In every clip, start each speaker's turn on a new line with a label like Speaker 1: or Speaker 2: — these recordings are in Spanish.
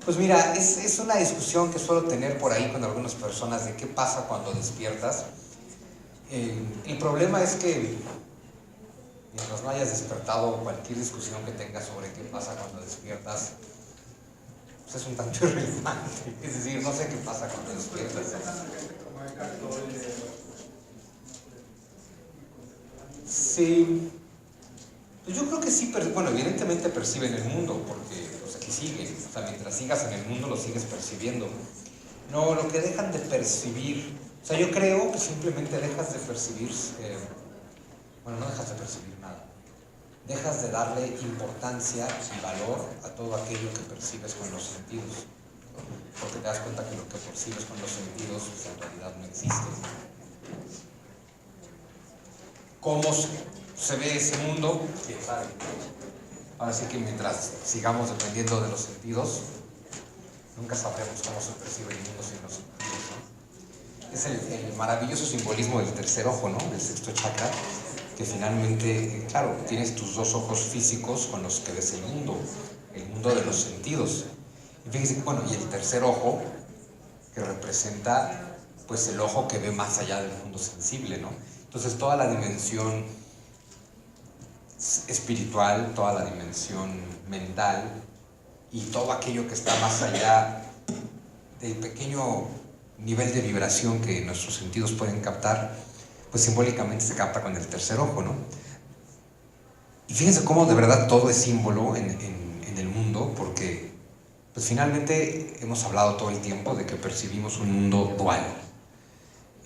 Speaker 1: Pues mira, es una discusión que suelo tener por ahí con algunas personas de qué pasa cuando despiertas. El problema es que mientras no hayas despertado, cualquier discusión que tengas sobre qué pasa cuando despiertas, pues es un tanto irrelevante. Es decir, no sé qué pasa cuando despiertas. Sí, pues yo creo que sí, bueno, evidentemente perciben el mundo, porque pues aquí siguen, o sea, mientras sigas en el mundo lo sigues percibiendo. No, lo que dejan de percibir, o sea, yo creo que simplemente dejas de percibir, bueno, no dejas de percibir nada, dejas de darle importancia y valor a todo aquello que percibes con los sentidos, porque te das cuenta que lo que percibes con los sentidos pues, en realidad no existe. ¿Cómo se ve ese mundo? ¿Quién sabe? Ahora sí que mientras sigamos dependiendo de los sentidos, nunca sabremos cómo se percibe el mundo sin los sentidos, ¿no? Es el maravilloso simbolismo del tercer ojo, ¿no? Del sexto chakra, que finalmente, claro, tienes tus dos ojos físicos con los que ves el mundo de los sentidos. Y fíjense que, bueno, y el tercer ojo, que representa, pues, el ojo que ve más allá del mundo sensible, ¿no? Entonces, toda la dimensión espiritual, toda la dimensión mental y todo aquello que está más allá del pequeño nivel de vibración que nuestros sentidos pueden captar, pues simbólicamente se capta con el tercer ojo, ¿no? Y fíjense cómo de verdad todo es símbolo en el mundo, porque pues finalmente hemos hablado todo el tiempo de que percibimos un mundo dual,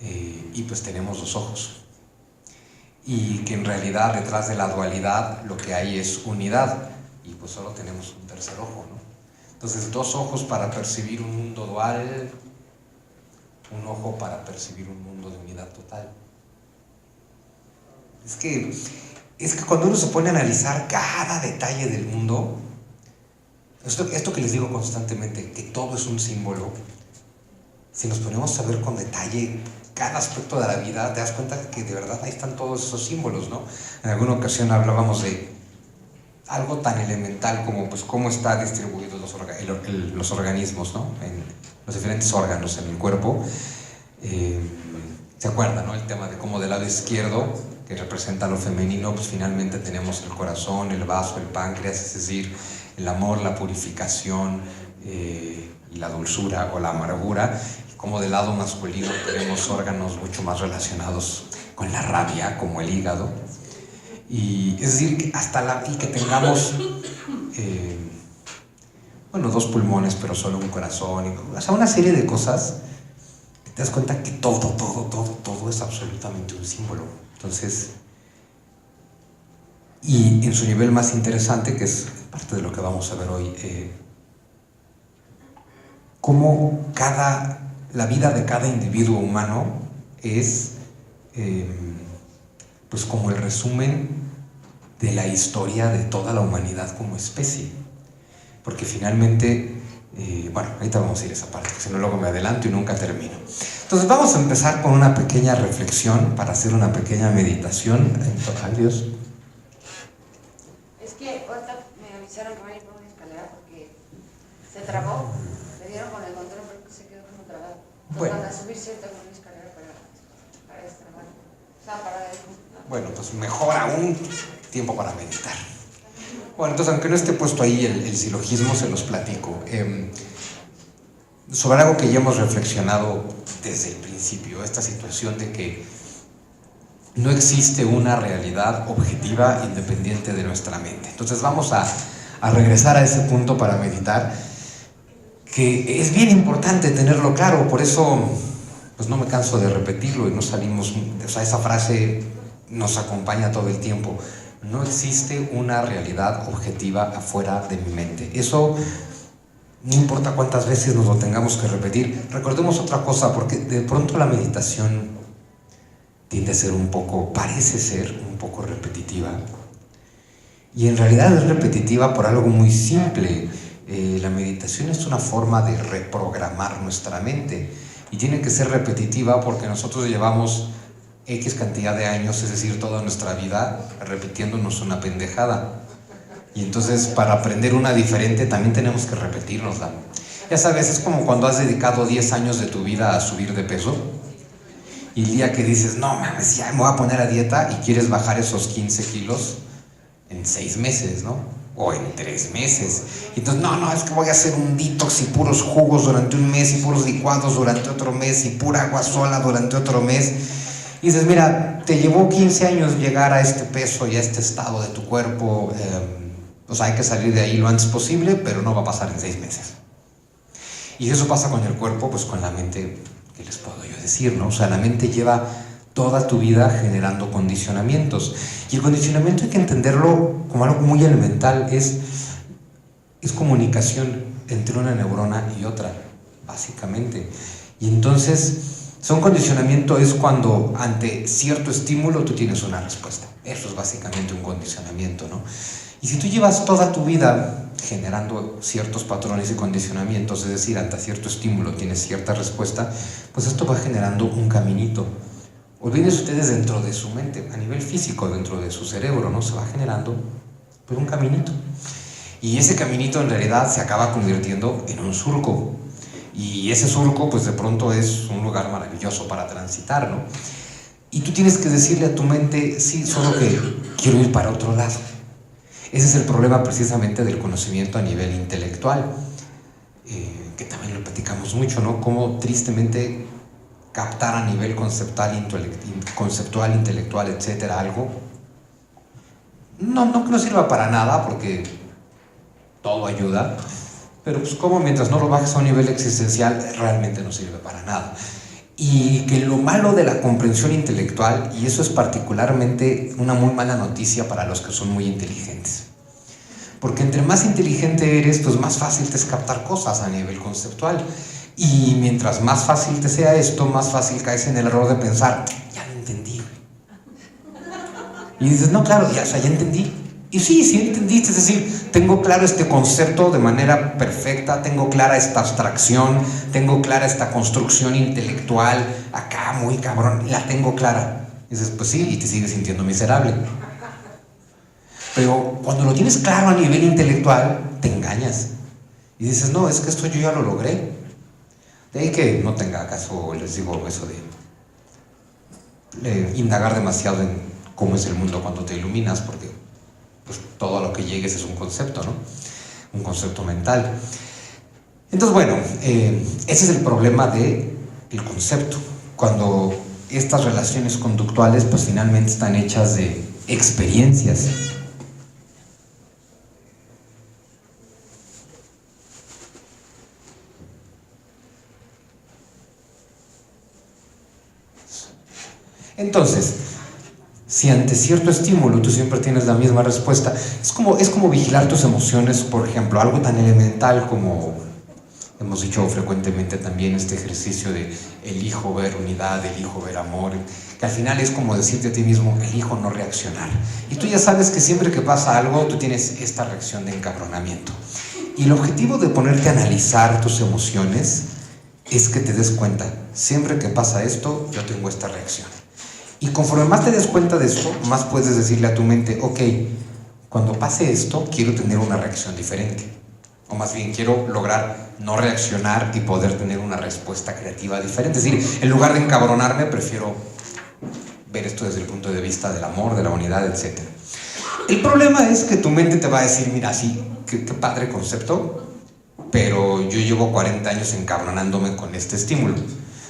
Speaker 1: y pues tenemos dos ojos, y que en realidad detrás de la dualidad lo que hay es unidad, y pues solo tenemos un tercer ojo, ¿no? Entonces, dos ojos para percibir un mundo dual, un ojo para percibir un mundo de unidad total. Es que cuando uno se pone a analizar cada detalle del mundo, esto que les digo constantemente, que todo es un símbolo, si nos ponemos a ver con detalle cada aspecto de la vida, te das cuenta que de verdad ahí están todos esos símbolos, ¿no? En alguna ocasión hablábamos de algo tan elemental como pues cómo están distribuidos los organismos, ¿no? En los diferentes órganos en el cuerpo. ¿Se acuerdan, no? El tema de cómo del lado izquierdo, que representa lo femenino, pues finalmente tenemos el corazón, el vaso, el páncreas, es decir, el amor, la purificación y la dulzura o la amargura. Como del lado masculino tenemos órganos mucho más relacionados con la rabia, como el hígado. Y es decir, que y que tengamos bueno, dos pulmones pero solo un corazón, o sea, una serie de cosas que te das cuenta que todo es absolutamente un símbolo. Entonces, y en su nivel más interesante, que es parte de lo que vamos a ver hoy, cómo la vida de cada individuo humano es pues como el resumen de la historia de toda la humanidad como especie, porque finalmente, bueno, ahorita vamos a ir a esa parte, si no luego me adelanto y nunca termino. Entonces vamos a empezar con una pequeña reflexión para hacer una pequeña meditación. Ay, Dios.
Speaker 2: Es que ahorita me avisaron que van a ir por una escalera porque se trabó, le dieron con el control porque se quedó como trabado. Entonces
Speaker 1: Bueno,
Speaker 2: van a subir cierta con una escalera para destrabar. O sea, para...
Speaker 1: bueno, pues mejor aún, tiempo para meditar. Bueno, entonces aunque no esté puesto ahí el silogismo, se los platico. Sobre algo que ya hemos reflexionado desde el principio, esta situación de que no existe una realidad objetiva independiente de nuestra mente. Entonces vamos a regresar a ese punto para meditar, que es bien importante tenerlo claro, por eso pues no me canso de repetirlo y no salimos, o sea, esa frase nos acompaña todo el tiempo. No existe una realidad objetiva afuera de mi mente. Eso no importa cuántas veces nos lo tengamos que repetir. Recordemos otra cosa, porque de pronto la meditación tiende a ser parece ser un poco repetitiva. Y en realidad es repetitiva por algo muy simple. La meditación es una forma de reprogramar nuestra mente. Y tiene que ser repetitiva porque nosotros llevamos X cantidad de años, es decir, toda nuestra vida, repitiéndonos una pendejada. Y entonces para aprender una diferente también tenemos que repetirnosla. Ya sabes, es como cuando has dedicado 10 años de tu vida a subir de peso y el día que dices, no mames, ya me voy a poner a dieta y quieres bajar esos 15 kilos en 6 meses, ¿no? O en 3 meses. Y entonces, no, es que voy a hacer un detox y puros jugos durante un mes y puros licuados durante otro mes y pura agua sola durante otro mes. Y dices, mira, te llevó 15 años llegar a este peso y a este estado de tu cuerpo, pues hay que salir de ahí lo antes posible, pero no va a pasar en 6 meses. Y eso pasa con el cuerpo, pues con la mente, ¿qué les puedo yo decir, no? O sea, la mente lleva toda tu vida generando condicionamientos. Y el condicionamiento hay que entenderlo como algo muy elemental, es comunicación entre una neurona y otra, básicamente. Y entonces, un condicionamiento es cuando ante cierto estímulo tú tienes una respuesta. Eso es básicamente un condicionamiento, ¿no? Y si tú llevas toda tu vida generando ciertos patrones y condicionamientos, es decir, ante cierto estímulo tienes cierta respuesta, pues esto va generando un caminito. Olvídense ustedes dentro de su mente, a nivel físico, dentro de su cerebro, ¿no? Se va generando pues un caminito. Y ese caminito en realidad se acaba convirtiendo en un surco. Y ese surco, pues de pronto es un lugar maravilloso para transitar, ¿no? Y tú tienes que decirle a tu mente, sí, solo que quiero ir para otro lado. Ese es el problema precisamente del conocimiento a nivel intelectual, que también lo platicamos mucho, ¿no? Cómo tristemente captar a nivel conceptual, intelectual, etcétera, algo, no que no sirva para nada, porque todo ayuda, pero pues como mientras no lo bajes a un nivel existencial, realmente no sirve para nada. Y que lo malo de la comprensión intelectual, y eso es particularmente una muy mala noticia para los que son muy inteligentes, porque entre más inteligente eres, pues más fácil te es captar cosas a nivel conceptual, y mientras más fácil te sea esto, más fácil caes en el error de pensar, ya lo entendí. Y dices, no, claro, ya entendí. Y sí entendiste, es decir, tengo claro este concepto de manera perfecta, tengo clara esta abstracción, tengo clara esta construcción intelectual, acá muy cabrón, la tengo clara. Y dices, pues sí, y te sigues sintiendo miserable. Pero cuando lo tienes claro a nivel intelectual, te engañas. Y dices, no, es que esto yo ya lo logré. De ahí que no tenga caso, les digo, eso de indagar demasiado en cómo es el mundo cuando te iluminas, porque pues todo a lo que llegues es un concepto, ¿no? Un concepto mental. Entonces, bueno, ese es el problema del concepto. Cuando estas relaciones conductuales, pues finalmente están hechas de experiencias. Entonces, si ante cierto estímulo tú siempre tienes la misma respuesta, es como vigilar tus emociones, por ejemplo, algo tan elemental como hemos dicho frecuentemente también este ejercicio de elijo ver unidad, elijo ver amor, que al final es como decirte a ti mismo, elijo no reaccionar. Y tú ya sabes que siempre que pasa algo, tú tienes esta reacción de encabronamiento. Y el objetivo de ponerte a analizar tus emociones es que te des cuenta, siempre que pasa esto, yo tengo esta reacción. Y conforme más te des cuenta de esto, más puedes decirle a tu mente, ok, cuando pase esto, quiero tener una reacción diferente. O más bien, quiero lograr no reaccionar y poder tener una respuesta creativa diferente. Es decir, en lugar de encabronarme, prefiero ver esto desde el punto de vista del amor, de la unidad, etc. El problema es que tu mente te va a decir, mira, sí, qué padre concepto, pero yo llevo 40 años encabronándome con este estímulo.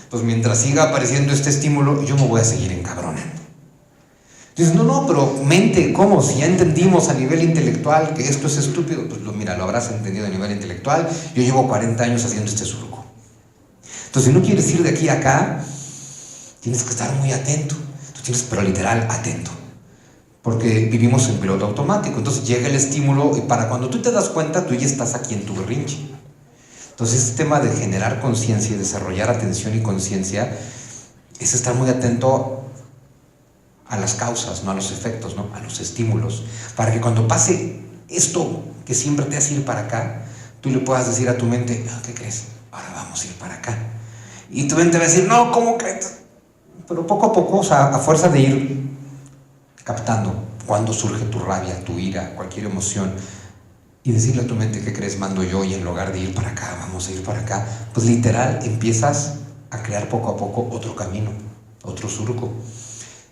Speaker 1: Pues mientras siga apareciendo este estímulo, yo me voy a seguir encabronando. Dices, no, pero mente, ¿cómo? Si ya entendimos a nivel intelectual que esto es estúpido, pues mira, lo habrás entendido a nivel intelectual, yo llevo 40 años haciendo este surco. Entonces, si no quieres ir de aquí a acá, tienes que estar muy atento. Tú tienes, pero literal, atento. Porque vivimos en piloto automático. Entonces llega el estímulo y para cuando tú te das cuenta, tú ya estás aquí en tu berrinche. Entonces, este tema de generar conciencia y desarrollar atención y conciencia es estar muy atento a las causas, no a los efectos, ¿no? A los estímulos, para que cuando pase esto que siempre te hace ir para acá, tú le puedas decir a tu mente, ¿qué crees? Ahora vamos a ir para acá. Y tu mente va a decir, no, ¿cómo crees? Pero poco a poco, o sea, a fuerza de ir captando cuándo surge tu rabia, tu ira, cualquier emoción, y decirle a tu mente: ¿qué crees? Mando yo, y en lugar de ir para acá, vamos a ir para acá. Pues literal empiezas a crear poco a poco otro camino, otro surco.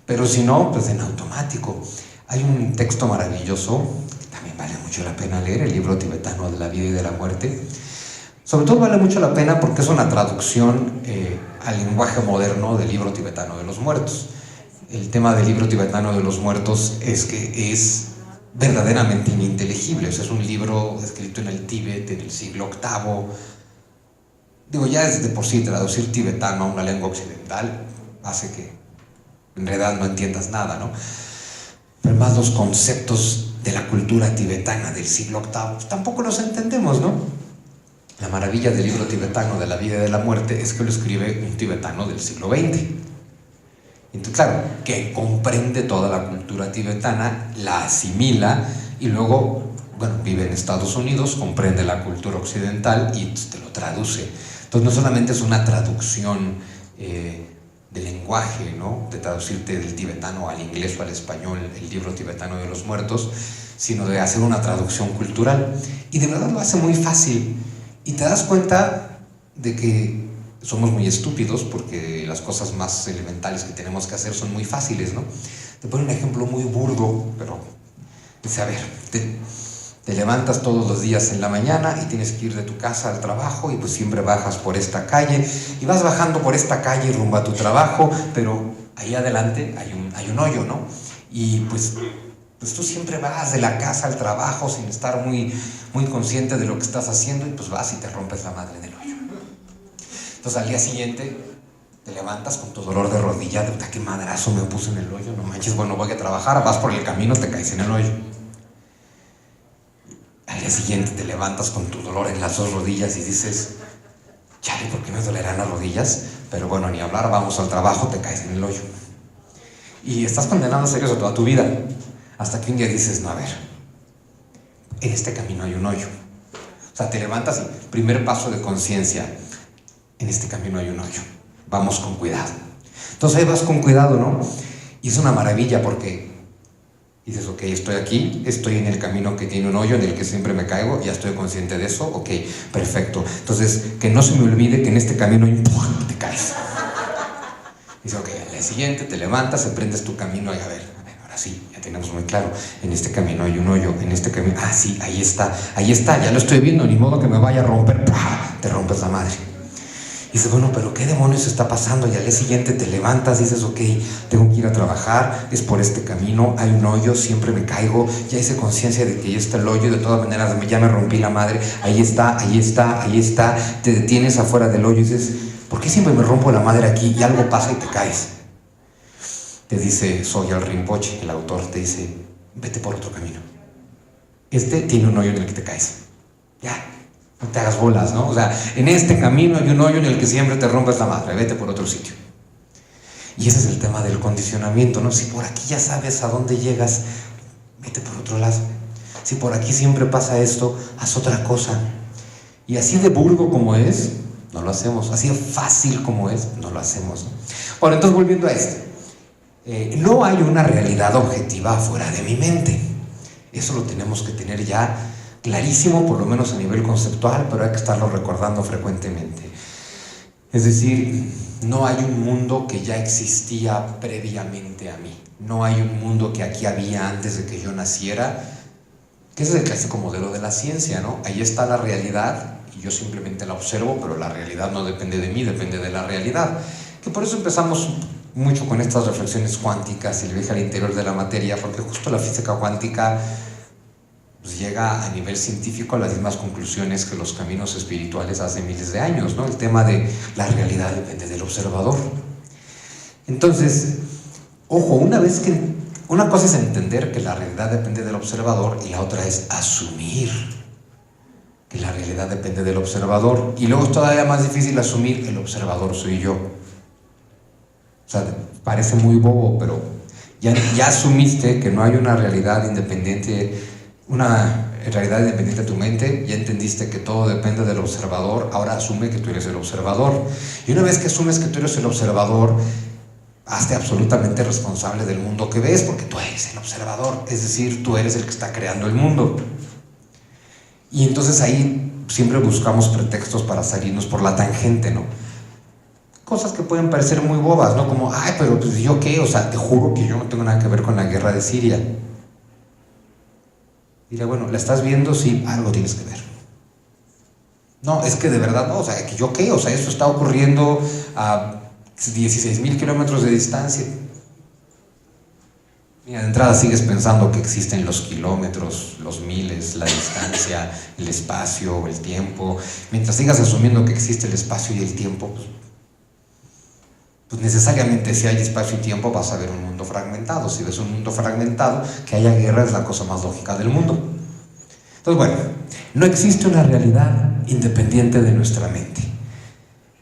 Speaker 1: Pero si no, pues en automático. Hay un texto maravilloso que también vale mucho la pena leer, el libro tibetano de la vida y de la muerte. Sobre todo vale mucho la pena porque es una traducción al lenguaje moderno del libro tibetano de los muertos. El tema del libro tibetano de los muertos es que es verdaderamente ininteligible. O sea, es un libro escrito en el Tíbet en el siglo VIII. Digo, ya es de por sí traducir tibetano a una lengua occidental hace que en realidad no entiendas nada, ¿no? Pero más los conceptos de la cultura tibetana del siglo VIII, pues tampoco los entendemos, ¿no? La maravilla del libro tibetano de la vida y de la muerte es que lo escribe un tibetano del siglo XX. Entonces, claro, que comprende toda la cultura tibetana, la asimila y luego, bueno, vive en Estados Unidos, comprende la cultura occidental y te lo traduce. Entonces, no solamente es una traducción de lenguaje, ¿no? De traducirte del tibetano al inglés o al español el libro tibetano de los muertos, sino de hacer una traducción cultural. Y de verdad lo hace muy fácil. Y te das cuenta de que somos muy estúpidos porque las cosas más elementales que tenemos que hacer son muy fáciles, ¿no? Te pone un ejemplo muy burdo, pero dice: a ver, te levantas todos los días en la mañana y tienes que ir de tu casa al trabajo, y pues siempre bajas por esta calle y vas bajando por esta calle rumbo a tu trabajo, pero ahí adelante hay un hoyo, ¿no? Y pues tú siempre vas de la casa al trabajo sin estar muy consciente de lo que estás haciendo, y pues vas y te rompes la madre del hoyo. Entonces al día siguiente te levantas con tu dolor de rodilla, de puta, qué madrazo me puse en el hoyo, no manches, bueno, voy a trabajar. Vas por el camino, te caes en el hoyo. Al día siguiente te levantas con tu dolor en las dos rodillas y dices: chale, ¿por qué me dolerán las rodillas? Pero bueno, ni hablar, vamos al trabajo, te caes en el hoyo. Y estás condenado a hacer eso toda tu vida. Hasta que un día dices: no, a ver, en este camino hay un hoyo. O sea, te levantas y primer paso de conciencia: en este camino hay un hoyo, vamos con cuidado. Entonces ahí vas con cuidado, ¿no? Y es una maravilla porque dices: ok, estoy aquí, estoy en el camino que tiene un hoyo en el que siempre me caigo, ya estoy consciente de eso, ok, perfecto. Entonces, que no se me olvide que en este camino hay un ¡pum!, te caes. Dice: ok, al día siguiente te levantas, emprendes tu camino y a ver, ahora sí, ya tenemos muy claro, en este camino hay un hoyo, en este camino, sí, ahí está, ya lo estoy viendo, ni modo que me vaya a romper, ¡pah!, te rompes la madre. Y dices: bueno, pero ¿qué demonios está pasando? Y al día siguiente te levantas y dices: ok, tengo que ir a trabajar, es por este camino, hay un hoyo, siempre me caigo, ya hice conciencia de que ahí está el hoyo, de todas maneras ya me rompí la madre, ahí está, te detienes afuera del hoyo y dices: ¿por qué siempre me rompo la madre aquí? Y algo pasa y te caes. Te dice Sogyal Rinpoche, el autor, te dice: vete por otro camino. Este tiene un hoyo en el que te caes. Ya. No te hagas bolas, ¿no? O sea, en este camino hay un hoyo en el que siempre te rompes la madre, vete por otro sitio. Y ese es el tema del condicionamiento, ¿no? Si por aquí ya sabes a dónde llegas, vete por otro lado. Si por aquí siempre pasa esto, haz otra cosa. Y así de burdo como es, no lo hacemos. Así de fácil como es, no lo hacemos, ¿no? Bueno, entonces volviendo a esto. No hay una realidad objetiva fuera de mi mente. Eso lo tenemos que tener ya clarísimo, por lo menos a nivel conceptual, pero hay que estarlo recordando frecuentemente. Es decir, no hay un mundo que ya existía previamente a mí. No hay un mundo que aquí había antes de que yo naciera, que ese es el clásico modelo de la ciencia, ¿no? Ahí está la realidad y yo simplemente la observo, pero la realidad no depende de mí, depende de la realidad. Que por eso empezamos mucho con estas reflexiones cuánticas y el viaje al interior de la materia, porque justo la física cuántica pues llega a nivel científico a las mismas conclusiones que los caminos espirituales hace miles de años, ¿no? El tema de la realidad depende del observador. Entonces, ojo, una cosa es entender que la realidad depende del observador y la otra es asumir que la realidad depende del observador, y luego es todavía más difícil asumir que el observador soy yo. O sea, parece muy bobo, pero ya asumiste que no hay una realidad independiente, una realidad independiente de tu mente, ya entendiste que todo depende del observador, ahora asume que tú eres el observador. Y una vez que asumes que tú eres el observador, hazte absolutamente responsable del mundo que ves, porque tú eres el observador, es decir, tú eres el que está creando el mundo. Y entonces ahí siempre buscamos pretextos para salirnos por la tangente, ¿no? Cosas que pueden parecer muy bobas, ¿no? Como, ay, pero pues yo qué, o sea, te juro que yo no tengo nada que ver con la guerra de Siria. Diré, bueno, ¿la estás viendo? Sí, algo tienes que ver. No, es que de verdad no, o sea, que yo qué, o sea, esto está ocurriendo a 16,000 kilómetros de distancia. Mira, de entrada sigues pensando que existen los kilómetros, los miles, la distancia, el espacio, el tiempo. Mientras sigas asumiendo que existe el espacio y el tiempo, pues necesariamente si hay espacio y tiempo vas a ver un mundo fragmentado. Si ves un mundo fragmentado, que haya guerra es la cosa más lógica del mundo. Entonces, bueno, no existe una realidad independiente de nuestra mente.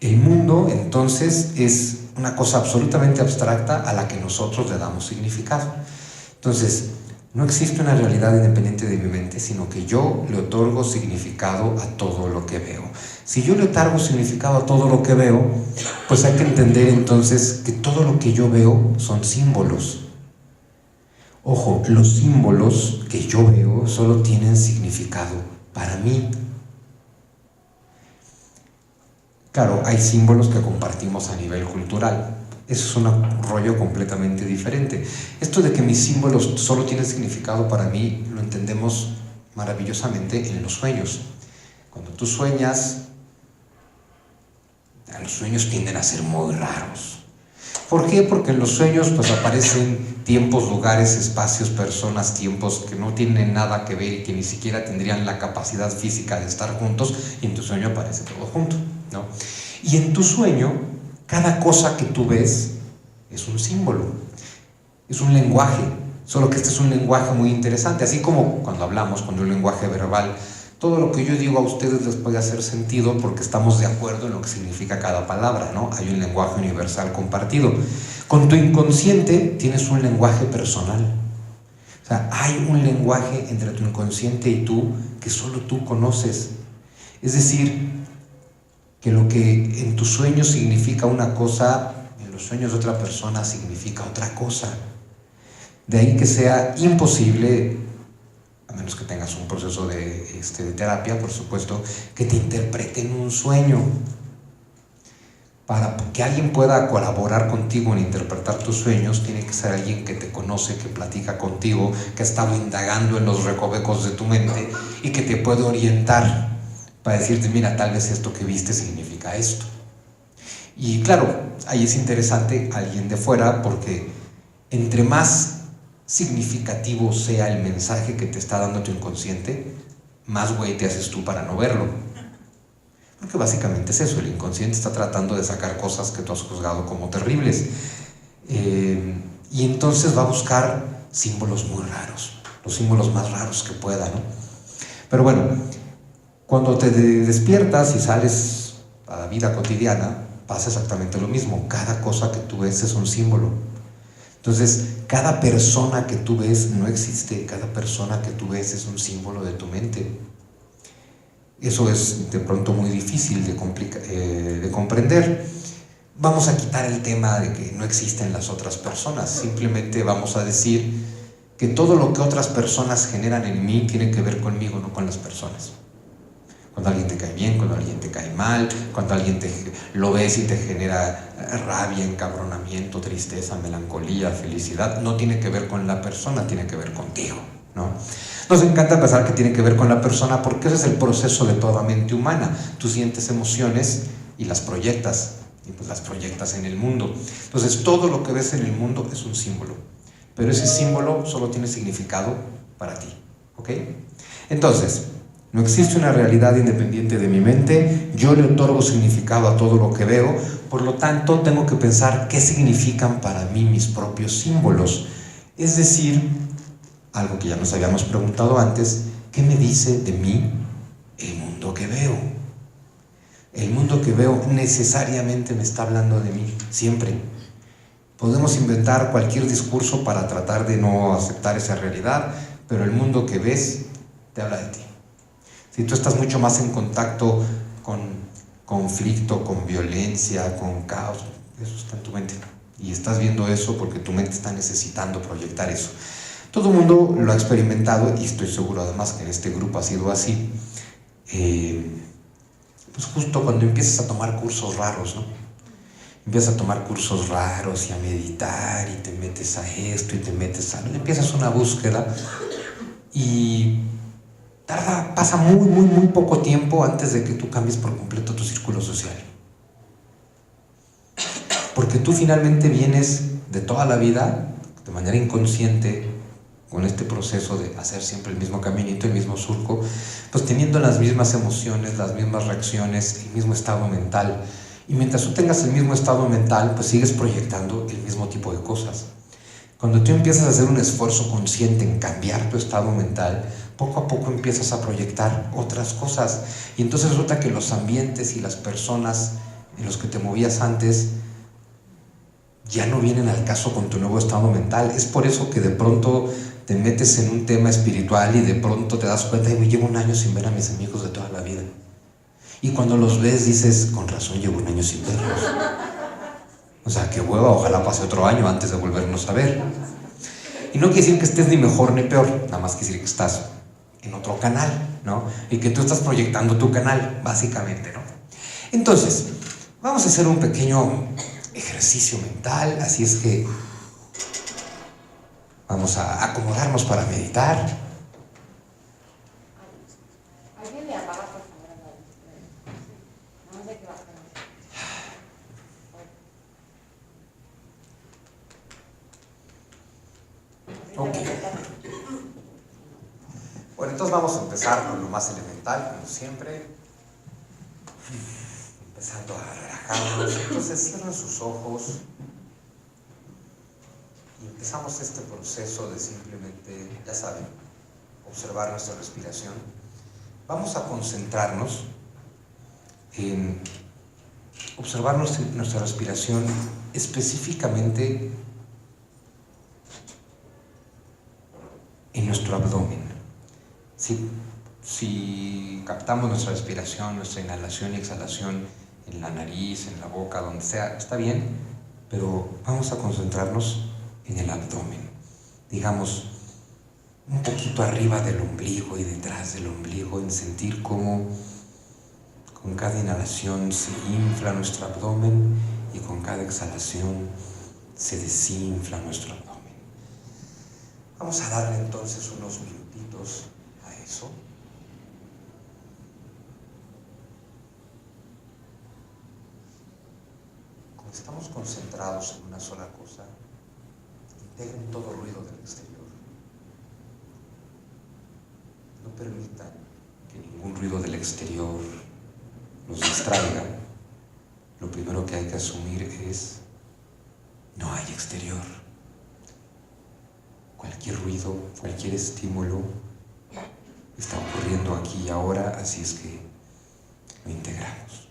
Speaker 1: El mundo, entonces, es una cosa absolutamente abstracta a la que nosotros le damos significado. Entonces, no existe una realidad independiente de mi mente, sino que yo le otorgo significado a todo lo que veo. Si yo le otorgo significado a todo lo que veo, pues hay que entender entonces que todo lo que yo veo son símbolos. Ojo, los símbolos que yo veo solo tienen significado para mí. Claro, hay símbolos que compartimos a nivel cultural. Eso es un rollo completamente diferente. Esto de que mis símbolos solo tienen significado para mí, lo entendemos maravillosamente en los sueños. Cuando tú sueñas, los sueños tienden a ser muy raros. ¿Por qué? Porque en los sueños pues aparecen tiempos, lugares, espacios, personas, tiempos que no tienen nada que ver y que ni siquiera tendrían la capacidad física de estar juntos, y en tu sueño aparece todo junto, ¿no? Y en tu sueño, cada cosa que tú ves es un símbolo, es un lenguaje, solo que este es un lenguaje muy interesante, así como cuando hablamos, cuando el lenguaje verbal, todo lo que yo digo a ustedes les puede hacer sentido porque estamos de acuerdo en lo que significa cada palabra, ¿no? Hay un lenguaje universal compartido. Con tu inconsciente tienes un lenguaje personal. O sea, hay un lenguaje entre tu inconsciente y tú que solo tú conoces. Es decir, que lo que en tus sueños significa una cosa, en los sueños de otra persona significa otra cosa. De ahí que sea imposible, a menos que tengas un proceso de terapia, por supuesto, que te interpreten un sueño. Para que alguien pueda colaborar contigo en interpretar tus sueños, tiene que ser alguien que te conoce, que platica contigo, que ha estado indagando en los recovecos de tu mente y que te puede orientar para decirte, mira, tal vez esto que viste significa esto. Y claro, ahí es interesante alguien de fuera, porque entre más significativo sea el mensaje que te está dando tu inconsciente, más güey te haces tú para no verlo. Porque básicamente es eso, el inconsciente está tratando de sacar cosas que tú has juzgado como terribles. Y entonces va a buscar símbolos muy raros, los símbolos más raros que pueda, ¿no? Pero bueno, cuando te despiertas y sales a la vida cotidiana, pasa exactamente lo mismo. Cada cosa que tú ves es un símbolo. Entonces, cada persona que tú ves no existe, cada persona que tú ves es un símbolo de tu mente. Eso es de pronto muy difícil de comprender. Vamos a quitar el tema de que no existen las otras personas, simplemente vamos a decir que todo lo que otras personas generan en mí tiene que ver conmigo, no con las personas. Cuando alguien te cae bien, cuando alguien te cae mal, cuando alguien lo ves y te genera rabia, encabronamiento, tristeza, melancolía, felicidad, no tiene que ver con la persona, tiene que ver contigo, ¿no? Nos encanta pensar que tiene que ver con la persona porque ese es el proceso de toda mente humana. Tú sientes emociones y las proyectas, y pues las proyectas en el mundo. Entonces todo lo que ves en el mundo es un símbolo, pero ese símbolo solo tiene significado para ti, ¿ok? Entonces, no existe una realidad independiente de mi mente, yo le otorgo significado a todo lo que veo, por lo tanto tengo que pensar qué significan para mí mis propios símbolos. Es decir, algo que ya nos habíamos preguntado antes, ¿qué me dice de mí el mundo que veo? El mundo que veo necesariamente me está hablando de mí, siempre. Podemos inventar cualquier discurso para tratar de no aceptar esa realidad, pero el mundo que ves te habla de ti. Si tú estás mucho más en contacto con conflicto, con violencia, con caos, eso está en tu mente. Y estás viendo eso porque tu mente está necesitando proyectar eso. Todo el mundo lo ha experimentado y estoy seguro además que en este grupo ha sido así. Pues justo cuando empiezas a tomar cursos raros, ¿no? Empiezas a tomar cursos raros y a meditar y te metes a esto y te metes a... Empiezas una búsqueda y pasa muy poco tiempo antes de que tú cambies por completo tu círculo social. Porque tú finalmente vienes de toda la vida, de manera inconsciente, con este proceso de hacer siempre el mismo caminito, el mismo surco, pues teniendo las mismas emociones, las mismas reacciones, el mismo estado mental. Y mientras tú tengas el mismo estado mental, pues sigues proyectando el mismo tipo de cosas. Cuando tú empiezas a hacer un esfuerzo consciente en cambiar tu estado mental, poco a poco empiezas a proyectar otras cosas. Y entonces resulta que los ambientes y las personas en los que te movías antes ya no vienen al caso con tu nuevo estado mental. Es por eso que de pronto te metes en un tema espiritual y de pronto te das cuenta, llevo un año sin ver a mis amigos de toda la vida. Y cuando los ves dices, con razón llevo un año sin verlos. O sea, qué hueva, ojalá pase otro año antes de volvernos a ver. Y no quiere decir que estés ni mejor ni peor, nada más quiere decir que estás en otro canal, ¿no? Y que tú estás proyectando tu canal, básicamente, ¿no? Entonces, vamos a hacer un pequeño ejercicio mental, así es que vamos a acomodarnos para meditar.
Speaker 2: ¿Alguien le apaga, por favor, a la luz? No sé qué va a hacer.
Speaker 1: Ok. Bueno, entonces vamos a empezar con lo más elemental, como siempre. Empezando a relajarnos. Entonces cierren sus ojos. Y empezamos este proceso de simplemente, ya saben, observar nuestra respiración. Vamos a concentrarnos en observar nuestra respiración específicamente en nuestro abdomen. Si captamos nuestra respiración, nuestra inhalación y exhalación en la nariz, en la boca, donde sea, está bien, pero vamos a concentrarnos en el abdomen, digamos, un poquito arriba del ombligo y detrás del ombligo, en sentir cómo con cada inhalación se infla nuestro abdomen y con cada exhalación se desinfla nuestro abdomen. Vamos a darle entonces unos minutitos a eso. Como estamos concentrados en una sola cosa, integren todo ruido del exterior. No permitan que ningún ruido del exterior nos distraiga. Lo primero que hay que asumir es: no hay exterior. Cualquier ruido, cualquier estímulo está ocurriendo aquí y ahora, así es que lo integramos.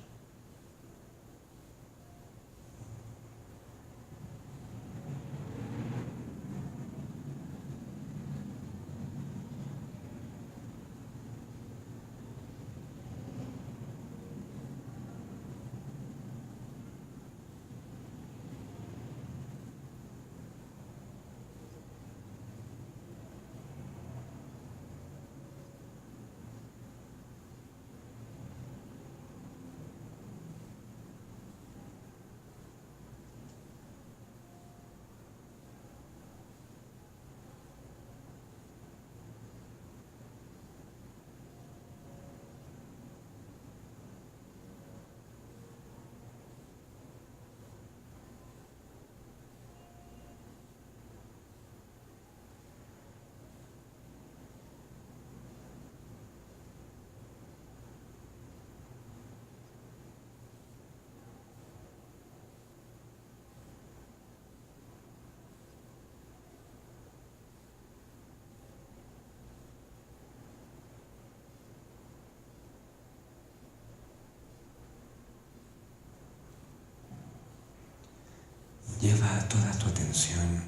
Speaker 1: Lleva toda tu atención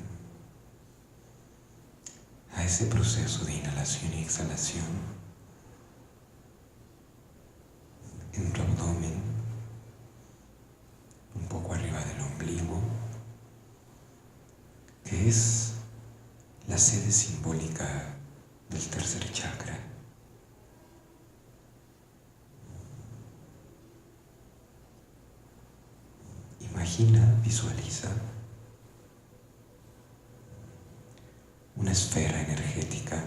Speaker 1: a ese proceso de inhalación y exhalación en tu abdomen, un poco arriba del ombligo, que es la sede simbólica del tercer chakra. Imagina, visualiza una esfera energética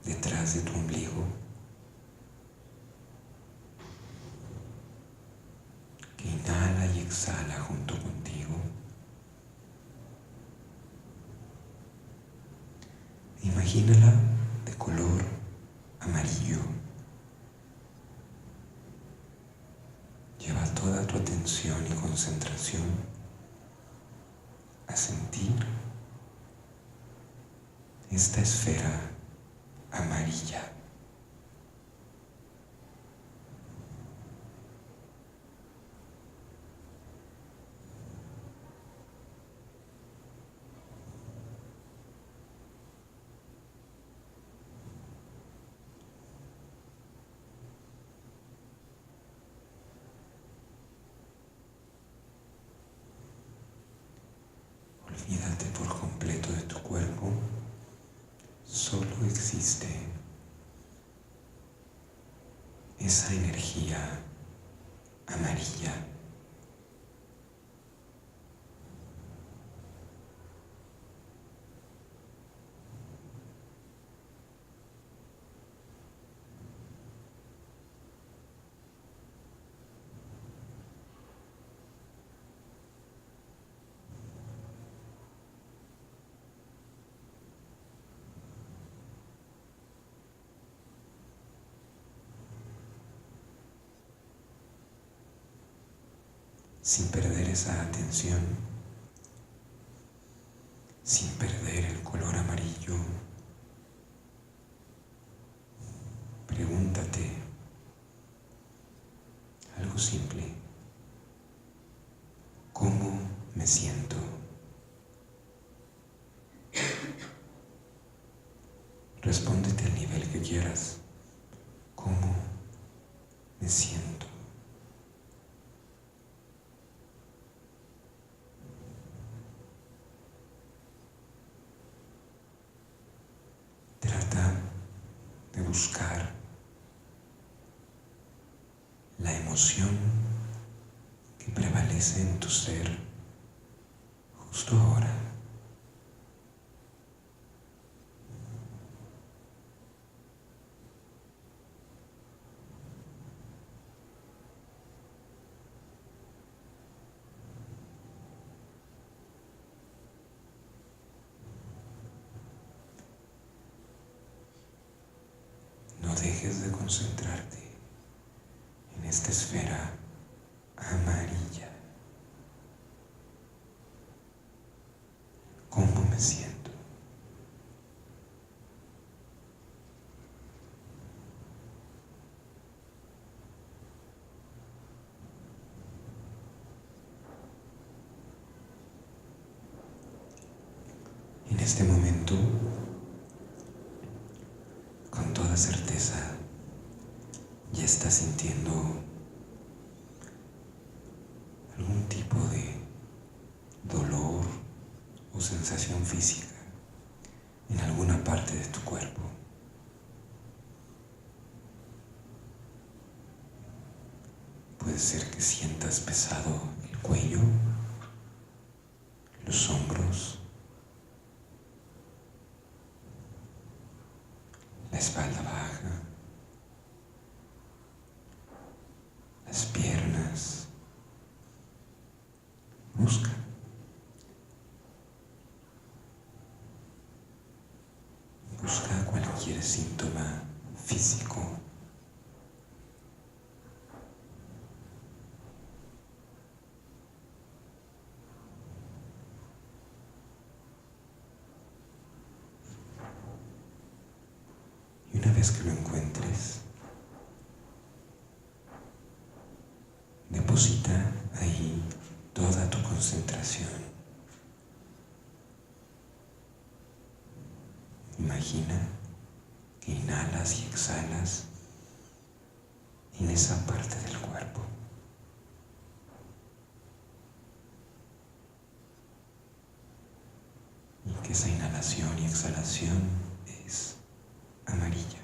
Speaker 1: detrás de tu ombligo que inhala y exhala junto contigo. Imagínala de color amarillo. Lleva toda tu atención y concentración a sentir esta esfera amarilla. Olvídate por completo de tu cuerpo, solo existe esa energía amarilla. Sin perder esa atención, sin perder el color amarillo, pregúntate algo simple: ¿cómo me siento? Respóndete al nivel que quieras. ¿Cómo me siento? Trata de buscar la emoción que prevalece en tu ser justo ahora. No dejes de concentrarte en esta esfera amarilla. ¿Cómo me siento? En este momento, con toda certeza, ya estás sintiendo algún tipo de dolor o sensación física en alguna parte de tu cuerpo. Puede ser que sientas pesado el cuello, los hombros, la espalda baja, las piernas. Busca cualquier síntoma físico. Y una vez que lo encuentres, deposita ahí toda tu concentración. Imagina que inhalas y exhalas en esa parte del cuerpo.
Speaker 3: que esa inhalación y exhalación es amarilla.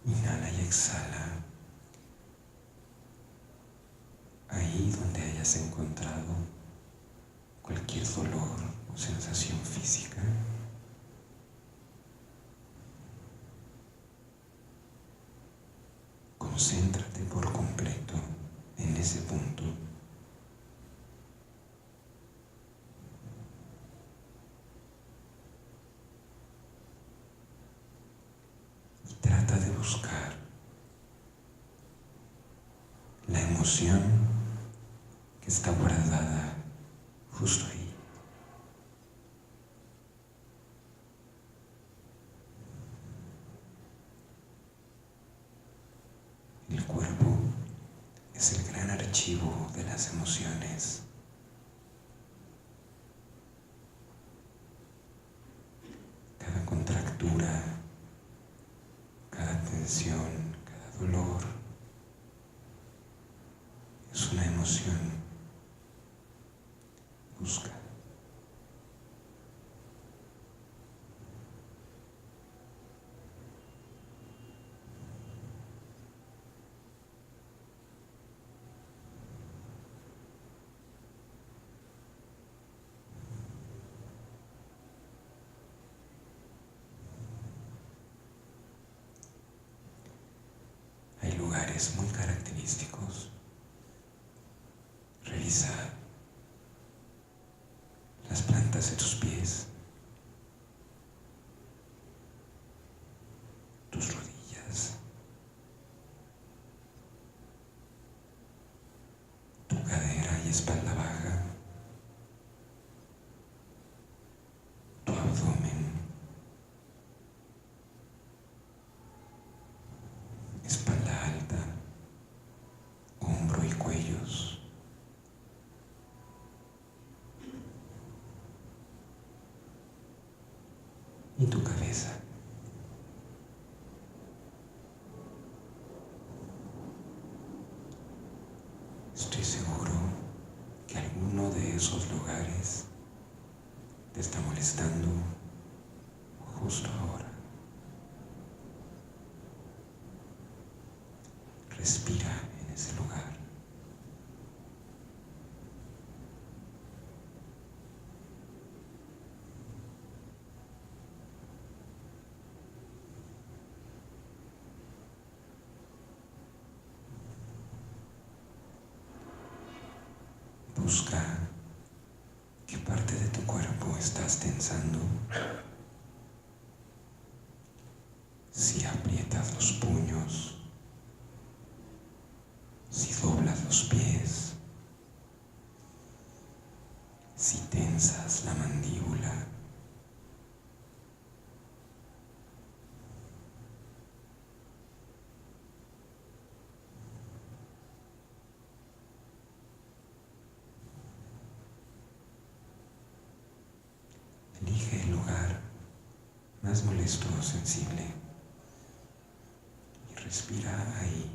Speaker 3: Inhala y exhala. Ahí donde hayas encontrado cualquier dolor o sensación física, concéntrate por completo en ese punto. Y trata de buscar la emoción que está guardada justo ahí. El cuerpo es el gran archivo de las emociones. Cada contractura, cada tensión, cada dolor es una emoción. Busca. Hay lugares muy característicos. Revisa las plantas de tus pies, tus rodillas, tu cadera y espalda baja, tu abdomen, espalda alta, hombro y cuellos, y tu cabeza. Estoy seguro que alguno de esos lugares te está molestando justo ahora. Respira en ese lugar. Busca qué parte de tu cuerpo estás tensando. Si aprietas los puños, si doblas los pies, si tensas la mandíbula. Elige el lugar más molesto o sensible y respira ahí.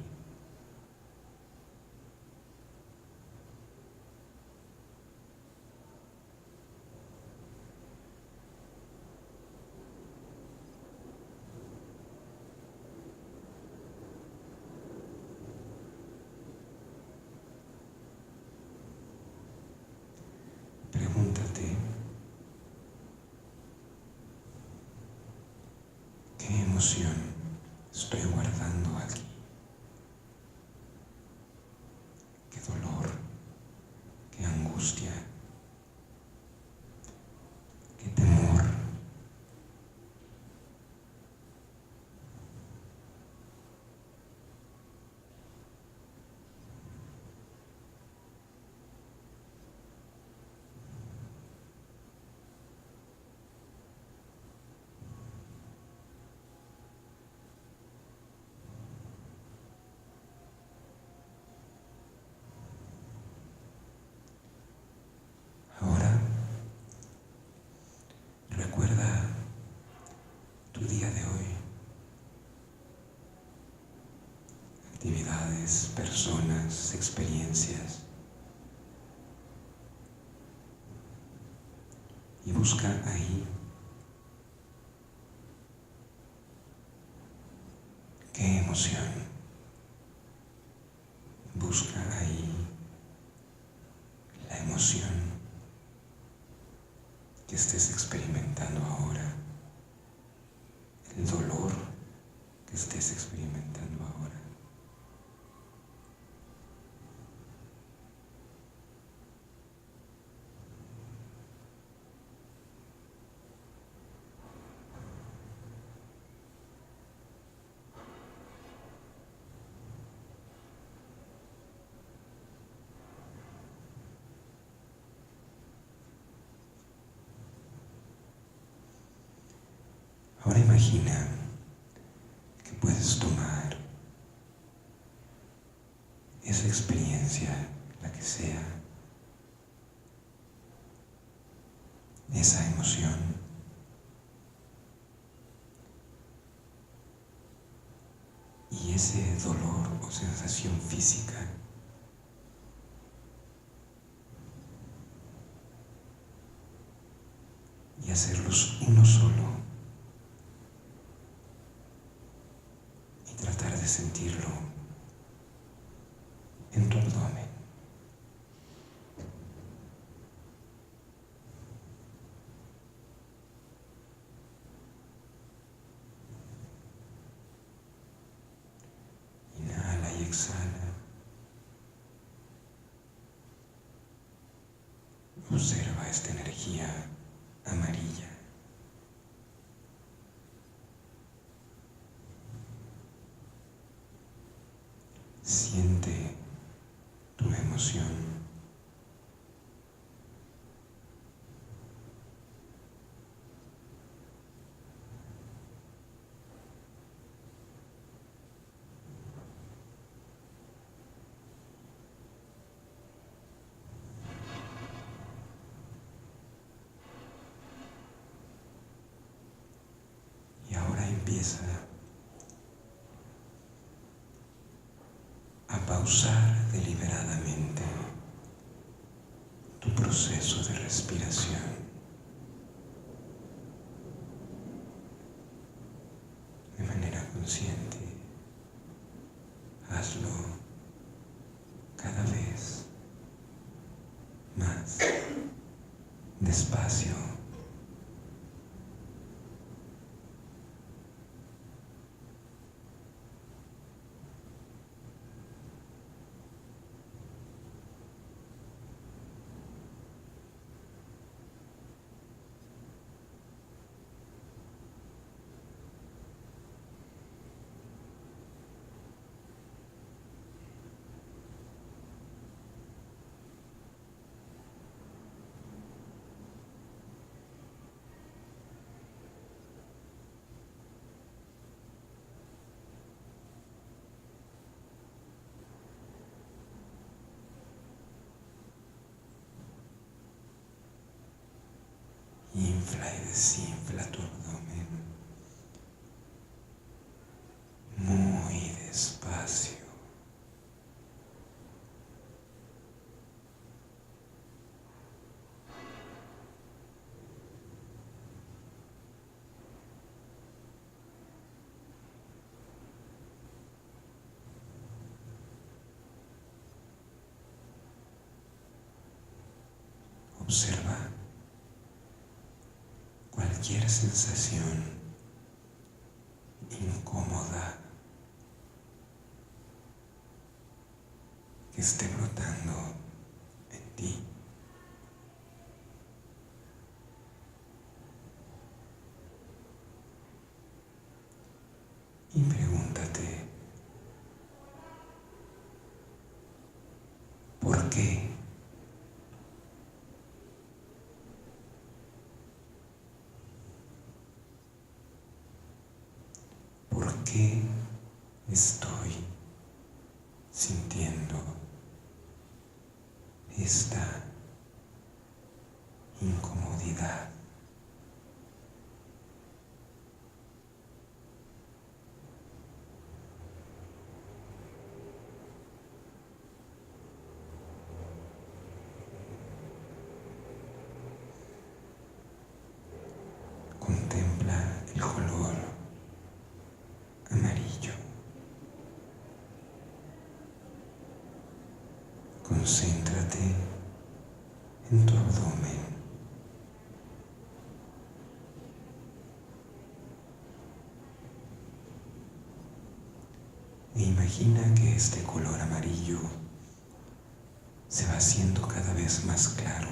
Speaker 3: Pregúntate, ¿qué emoción estoy guardando aquí? ¿Qué dolor? ¿Qué angustia? ¿Qué temor? actividades, personas, experiencias. Y busca ahí qué emoción. Busca ahí la emoción que estés experimentando ahora, el dolor que estés experimentando ahora. Ahora imagina que puedes tomar esa experiencia, la que sea, esa emoción, y ese dolor o sensación física, y hacerlos uno solo, y tratar de sentirlo en tu abdomen. Inhala y exhala. Observa esta energía amarilla. Siente tu emoción. Y ahora empieza a pausar deliberadamente tu proceso de respiración de manera consciente. Hazlo cada vez más despacio. Infla y desinfla tu abdomen muy despacio. Observa cualquier sensación incómoda que esté brotando en ti. Y pregúntate, ¿por qué? ¿Por qué estoy sintiendo esta incomodidad? Concéntrate en tu abdomen. E imagina que este color amarillo se va haciendo cada vez más claro,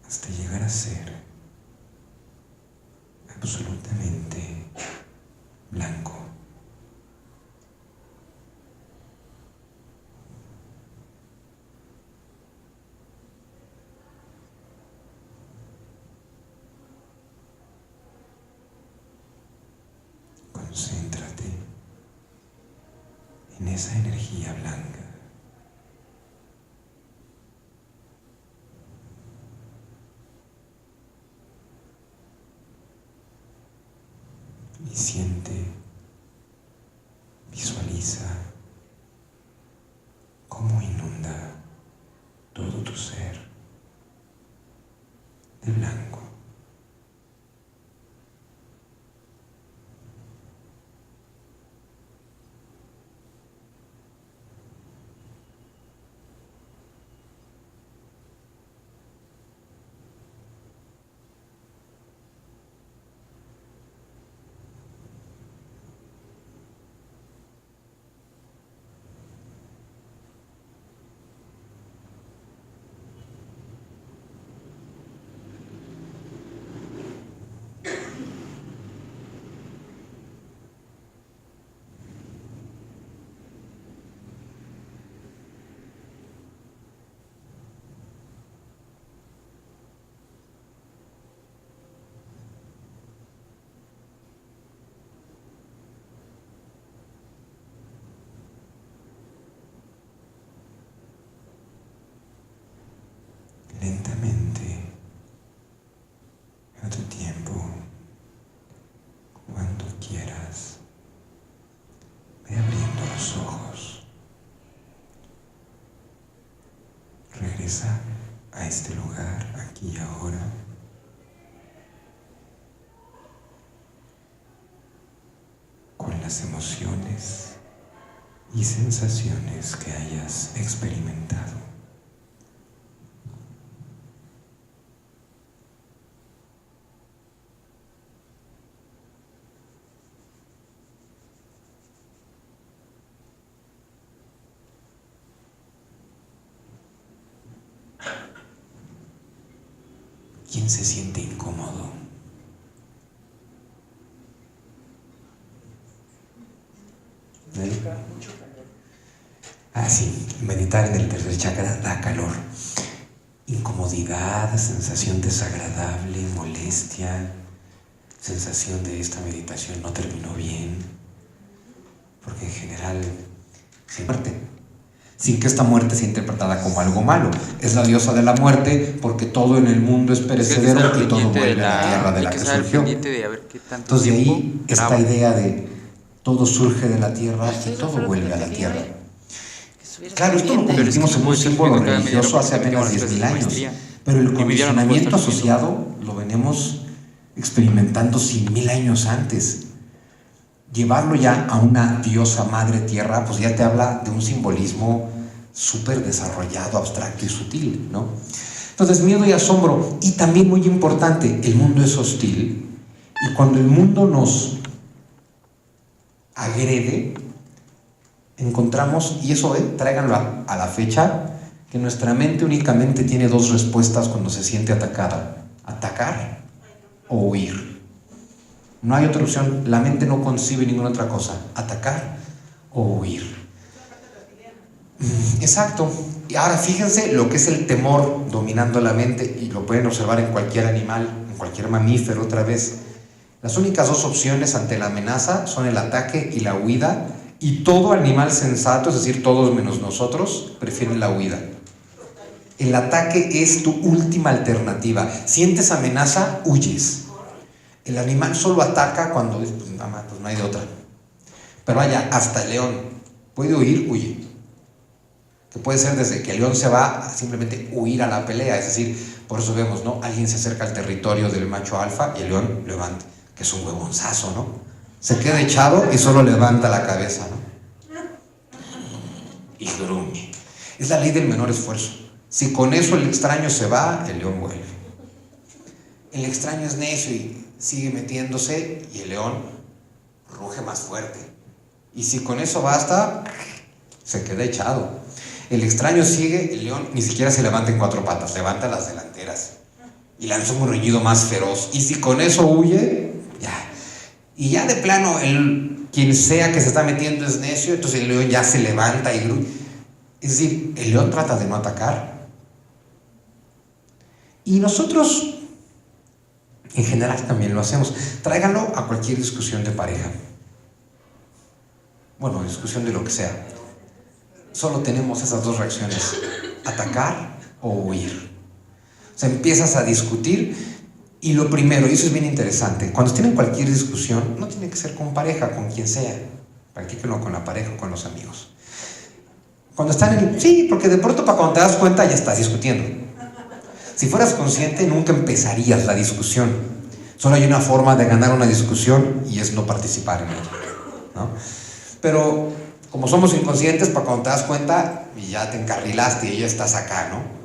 Speaker 3: hasta llegar a ser absolutamente blanco. Concéntrate en esa energía blanca. Y siente, visualiza cómo inunda todo tu ser de blanco. Lentamente, a tu tiempo, cuando quieras, ve abriendo los ojos. Regresa a este lugar, aquí y ahora. Con las emociones y sensaciones que hayas experimentado. ¿Quién se siente incómodo? Ah, sí, meditar en el tercer chakra da calor. Incomodidad, sensación desagradable, molestia, sensación de esta meditación no terminó bien, porque en general, sin muerte, sin que esta muerte sea interpretada como algo malo. Es la diosa de la muerte porque todo en el mundo es perecedero y todo vuelve a la tierra de la que surgió. Entonces de ahí esta idea de todo surge de la tierra y todo vuelve a la tierra. Claro, esto lo convertimos en un símbolo religioso hace apenas 10.000 años, pero el condicionamiento asociado lo venimos experimentando 100.000 años antes. Llevarlo ya a una diosa madre tierra, pues ya te habla de un simbolismo súper desarrollado, abstracto y sutil, ¿no? Entonces, miedo y asombro. Y también muy importante, el mundo es hostil. Y cuando el mundo nos agrede, encontramos, y eso, tráiganlo a la fecha, que nuestra mente únicamente tiene dos respuestas cuando se siente atacada: atacar o huir. No hay otra opción, la mente no concibe ninguna otra cosa: atacar o huir. Exacto. Y ahora fíjense lo que es el temor dominando la mente, y lo pueden observar en cualquier animal, en cualquier mamífero. Otra vez, las únicas dos opciones ante la amenaza son el ataque y la huida, y todo animal sensato, es decir, todos menos nosotros, prefieren la huida. El ataque es tu última alternativa. Sientes amenaza, huyes. El animal solo ataca cuando pues no hay de otra. Pero vaya, hasta el león puede huir, huye. Que puede ser desde que el león se va a simplemente huir a la pelea. Es decir, por eso vemos, ¿no? Alguien se acerca al territorio del macho alfa y el león levanta, que es un huevonzazo, ¿no?
Speaker 1: Se queda echado y solo levanta la cabeza, ¿no? Y gruñe. Es la ley del menor esfuerzo. Si con eso el extraño se va, el león vuelve. El extraño es necio y sigue metiéndose y el león ruge más fuerte. Y si con eso basta, se queda echado. El extraño sigue, el león ni siquiera se levanta en 4 patas, levanta las delanteras y lanza un gruñido más feroz. Y si con eso huye, ya. Y ya de plano, quien sea que se está metiendo es necio, entonces el león ya se levanta y gruñe. Es decir, el león trata de no atacar. Y nosotros, en general, también lo hacemos. Tráiganlo a cualquier discusión de pareja. Bueno, discusión de lo que sea. Solo tenemos esas 2 reacciones: atacar o huir. O sea, empiezas a discutir y lo primero, y eso es bien interesante, cuando tienen cualquier discusión, no tiene que ser con pareja, con quien sea. Practíquenlo con la pareja o con los amigos. Cuando están sí, porque de pronto para cuando te das cuenta ya estás discutiendo. Si fueras consciente, nunca empezarías la discusión. Solo hay una forma de ganar una discusión y es no participar en ella, ¿no? Pero como somos inconscientes, para cuando te das cuenta, y ya te encarrilaste y ya estás acá, ¿no?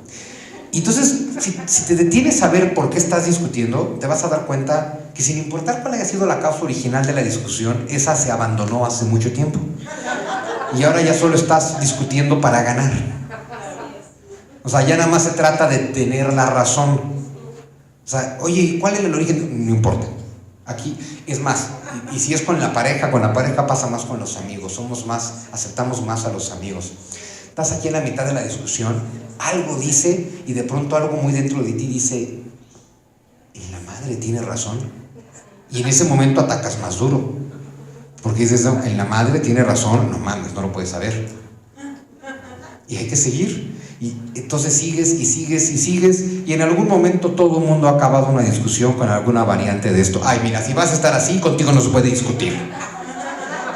Speaker 1: Y entonces, si te detienes a ver por qué estás discutiendo, te vas a dar cuenta que sin importar cuál haya sido la causa original de la discusión, esa se abandonó hace mucho tiempo. Y ahora ya solo estás discutiendo para ganar. O sea, ya nada más se trata de tener la razón. O sea, oye, ¿cuál es el origen? No importa. Aquí es más, y si es con la pareja pasa más con los amigos. Aceptamos más a los amigos. Estás aquí en la mitad de la discusión, algo dice, y de pronto algo muy dentro de ti dice, ¿y la madre tiene razón? Y en ese momento atacas más duro, porque dices, no, en la madre tiene razón, no mames, no lo puedes saber. Y hay que seguir. Y entonces sigues y sigues y sigues, y en algún momento todo el mundo ha acabado una discusión con alguna variante de esto. Ay, mira, si vas a estar así, contigo no se puede discutir.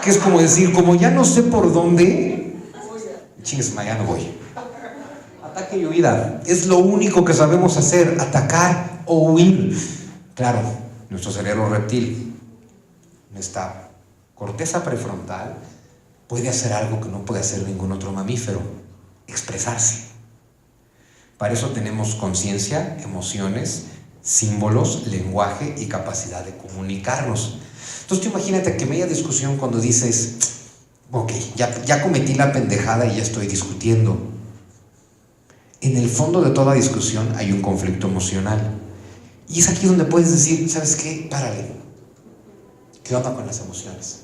Speaker 1: Que es como decir, como ya no sé por dónde, chingues, ya no voy. Ataque y huida. Es lo único que sabemos hacer, atacar o huir. Claro, nuestro cerebro reptil, nuestra corteza prefrontal, puede hacer algo que no puede hacer ningún otro mamífero: expresarse. Para eso tenemos conciencia, emociones, símbolos, lenguaje y capacidad de comunicarnos. Entonces tú imagínate que media discusión cuando dices, ok, ya cometí la pendejada y ya estoy discutiendo. En el fondo de toda discusión hay un conflicto emocional. Y es aquí donde puedes decir, ¿sabes qué? Párale. ¿Qué onda con las emociones?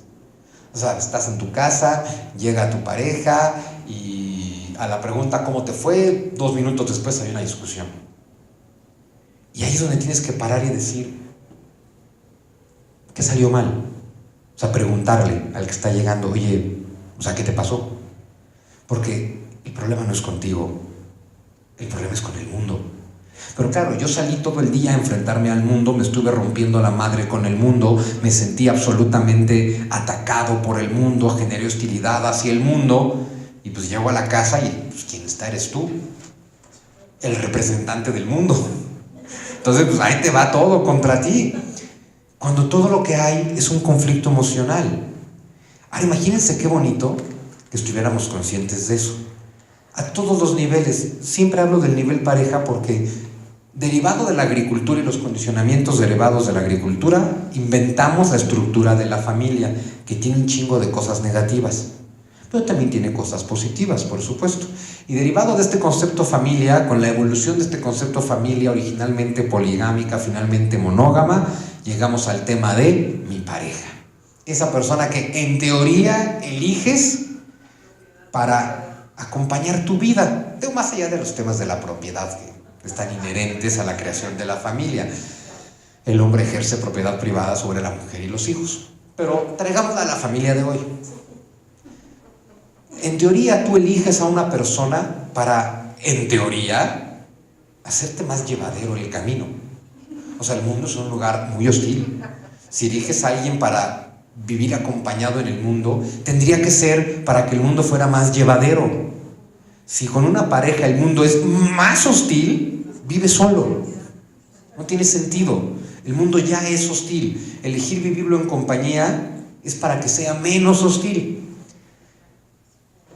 Speaker 1: O sea, estás en tu casa, llega tu pareja y a la pregunta ¿cómo te fue?, 2 minutos después hay una discusión. Y ahí es donde tienes que parar y decir, ¿qué salió mal? O sea, preguntarle al que está llegando, oye, o sea, ¿qué te pasó? Porque el problema no es contigo, el problema es con el mundo. Pero claro, yo salí todo el día a enfrentarme al mundo, me estuve rompiendo la madre con el mundo, me sentí absolutamente atacado por el mundo, generé hostilidad hacia el mundo, y pues llego a la casa y pues ¿quién está? Eres tú, el representante del mundo. Entonces pues ahí te va todo contra ti, cuando todo lo que hay es un conflicto emocional. Ahora imagínense qué bonito que estuviéramos conscientes de eso, a todos los niveles. Siempre hablo del nivel pareja porque derivado de la agricultura y los condicionamientos derivados de la agricultura, inventamos la estructura de la familia, que tiene un chingo de cosas negativas, pero también tiene cosas positivas, por supuesto. Y derivado de este concepto familia, con la evolución de este concepto familia, originalmente poligámica, finalmente monógama, llegamos al tema de mi pareja. Esa persona que en teoría eliges para acompañar tu vida, más allá de los temas de la propiedad que están inherentes a la creación de la familia. El hombre ejerce propiedad privada sobre la mujer y los hijos. Pero traigámosla a la familia de hoy. En teoría tú eliges a una persona para, en teoría, hacerte más llevadero el camino. O sea, el mundo es un lugar muy hostil. Si eliges a alguien para vivir acompañado en el mundo, tendría que ser para que el mundo fuera más llevadero. Si con una pareja el mundo es más hostil, vive solo. No tiene sentido. El mundo ya es hostil. Elegir vivirlo en compañía es para que sea menos hostil.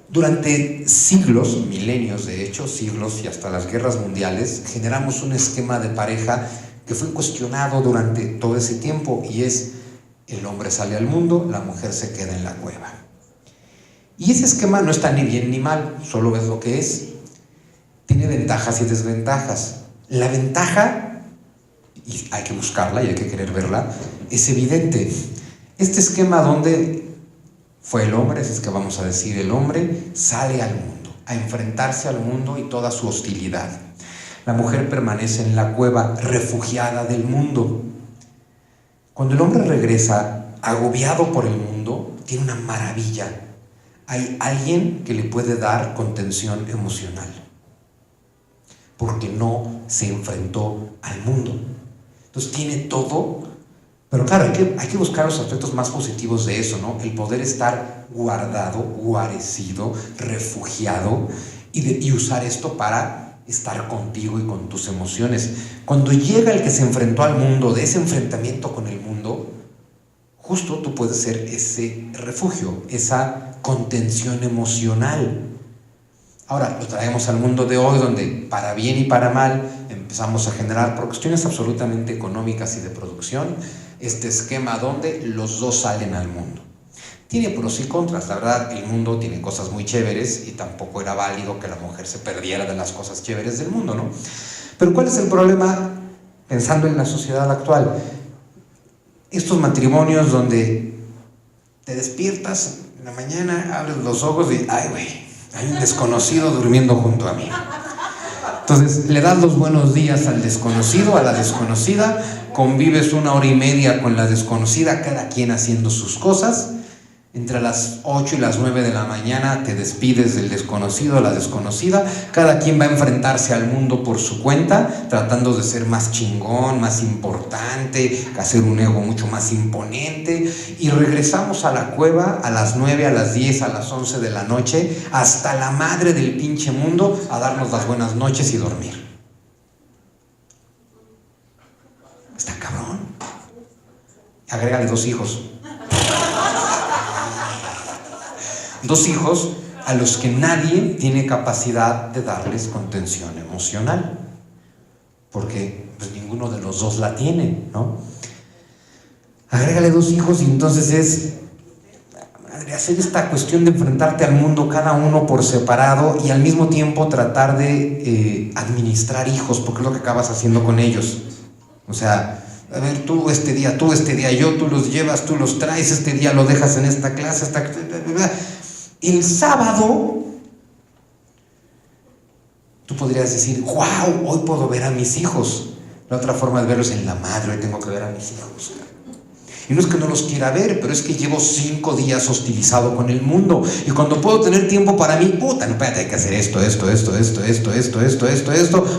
Speaker 1: Durante siglos, milenios de hecho, siglos y hasta las guerras mundiales, generamos un esquema de pareja que fue cuestionado durante todo ese tiempo, y es: el hombre sale al mundo, la mujer se queda en la cueva. Y ese esquema no está ni bien ni mal, solo es lo que es. Tiene ventajas y desventajas. La ventaja, y hay que buscarla y hay que querer verla, es evidente. Este esquema donde fue el hombre, es que vamos a decir, el hombre sale al mundo, a enfrentarse al mundo y toda su hostilidad. La mujer permanece en la cueva, refugiada del mundo. Cuando el hombre regresa, agobiado por el mundo, tiene una maravilla. Hay alguien que le puede dar contención emocional, porque no se enfrentó al mundo. Entonces tiene todo, pero claro, hay que buscar los aspectos más positivos de eso, ¿no? El poder estar guardado, guarecido, refugiado, y usar esto para estar contigo y con tus emociones. Cuando llega el que se enfrentó al mundo, de ese enfrentamiento con el mundo, justo tú puedes ser ese refugio, esa contención emocional. Ahora lo traemos al mundo de hoy, donde para bien y para mal empezamos a generar, por cuestiones absolutamente económicas y de producción, este esquema donde los dos salen al mundo. Tiene pros y contras, la verdad. El mundo tiene cosas muy chéveres y tampoco era válido que la mujer se perdiera de las cosas chéveres del mundo, ¿no? Pero ¿cuál es el problema pensando en la sociedad actual? Estos matrimonios donde te despiertas en la mañana, abres los ojos y ¡ay, güey! Hay un desconocido durmiendo junto a mí. Entonces le das los buenos días al desconocido, a la desconocida, convives 1 hora y media con la desconocida, cada quien haciendo sus cosas. Entre las 8 y las 9 de la mañana te despides del desconocido, la desconocida. Cada quien va a enfrentarse al mundo por su cuenta, tratando de ser más chingón, más importante, hacer un ego mucho más imponente. Y regresamos a la cueva a las 9, a las 10, a las 11 de la noche, hasta la madre del pinche mundo, a darnos las buenas noches y dormir. Está cabrón. Agrégale 2 hijos. 2 hijos a los que nadie tiene capacidad de darles contención emocional, porque pues ninguno de los dos la tiene, ¿no? Agrégale 2 hijos y entonces es hacer esta cuestión de enfrentarte al mundo cada uno por separado, y al mismo tiempo tratar de administrar hijos, porque es lo que acabas haciendo con ellos. O sea, a ver, tú este día yo, tú los llevas, tú los traes, este día lo dejas en esta clase, el sábado tú podrías decir: wow, hoy puedo ver a mis hijos. La otra forma de verlos es en la madre: hoy tengo que ver a mis hijos. Y no es que no los quiera ver, pero es que llevo 5 días hostilizado con el mundo, y cuando puedo tener tiempo para mí, puta, no, espérate, hay que hacer esto,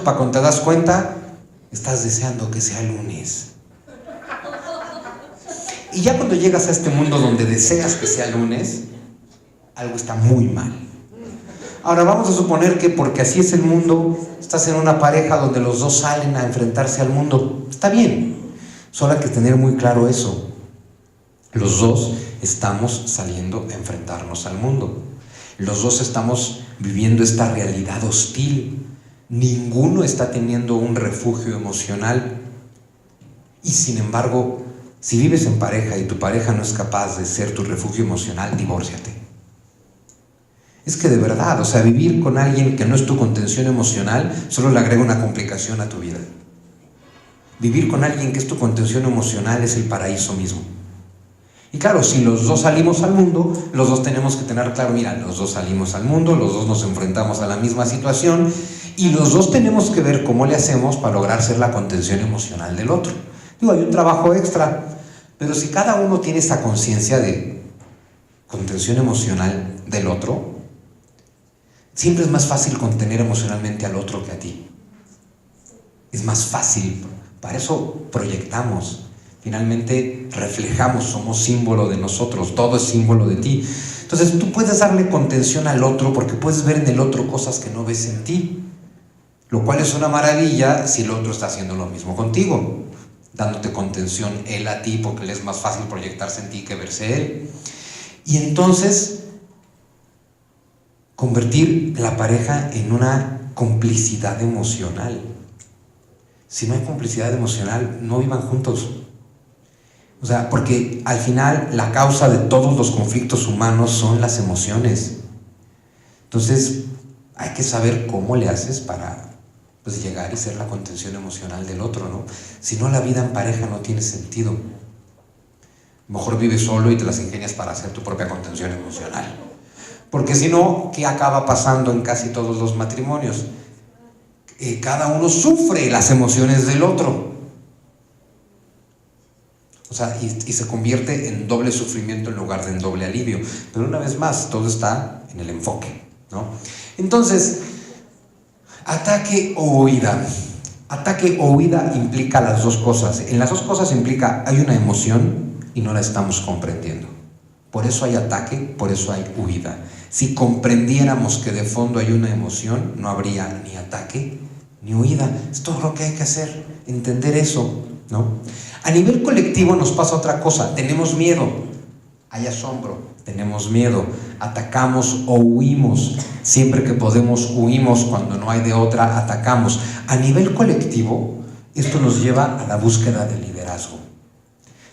Speaker 1: para cuando te das cuenta, estás deseando que sea lunes. Y ya cuando llegas a este mundo donde deseas que sea lunes, algo está muy mal. Ahora vamos a suponer que porque así es el mundo, estás en una pareja donde los dos salen a enfrentarse al mundo. Está bien, solo hay que tener muy claro eso. Los dos estamos saliendo a enfrentarnos al mundo. Los dos estamos viviendo esta realidad hostil. Ninguno está teniendo un refugio emocional. Y sin embargo, si vives en pareja y tu pareja no es capaz de ser tu refugio emocional, divórciate. Es que de verdad, o sea, vivir con alguien que no es tu contención emocional solo le agrega una complicación a tu vida. Vivir con alguien que es tu contención emocional es el paraíso mismo. Y claro, si los dos salimos al mundo, los dos tenemos que tener claro: mira, los dos salimos al mundo, los dos nos enfrentamos a la misma situación, y los dos tenemos que ver cómo le hacemos para lograr ser la contención emocional del otro. Digo, hay un trabajo extra, pero si cada uno tiene esta conciencia de contención emocional del otro, siempre es más fácil contener emocionalmente al otro que a ti. Es más fácil. Para eso proyectamos. Finalmente reflejamos, somos símbolo de nosotros. Todo es símbolo de ti. Entonces tú puedes darle contención al otro porque puedes ver en el otro cosas que no ves en ti. Lo cual es una maravilla si el otro está haciendo lo mismo contigo. dándote contención él a ti, porque le es más fácil proyectarse en ti que verse él. Y entonces convertir la pareja en una complicidad emocional. Si no hay complicidad emocional, no vivan juntos. O sea, porque al final la causa de todos los conflictos humanos son las emociones. Entonces hay que saber cómo le haces para pues llegar y ser la contención emocional del otro, ¿no? Si no, la vida en pareja no tiene sentido. Mejor vives solo y te las ingenias para hacer tu propia contención emocional. Porque si no, ¿qué acaba pasando en casi todos los matrimonios? Cada uno sufre las emociones del otro. O sea, y se convierte en doble sufrimiento en lugar de en doble alivio. Pero una vez más, todo está en el enfoque, ¿no? Entonces, ataque o huida. Ataque o huida implica las dos cosas. En las dos cosas implica, hay una emoción y no la estamos comprendiendo. Por eso hay ataque, por eso hay huida. Si comprendiéramos que de fondo hay una emoción, no habría ni ataque ni huida. Es todo lo que hay que hacer, entender eso, ¿no? A nivel colectivo nos pasa otra cosa. Tenemos miedo, hay asombro, tenemos miedo, atacamos o huimos. Siempre que podemos huimos, cuando no hay de otra atacamos. A nivel colectivo, esto nos lleva a la búsqueda del liderazgo,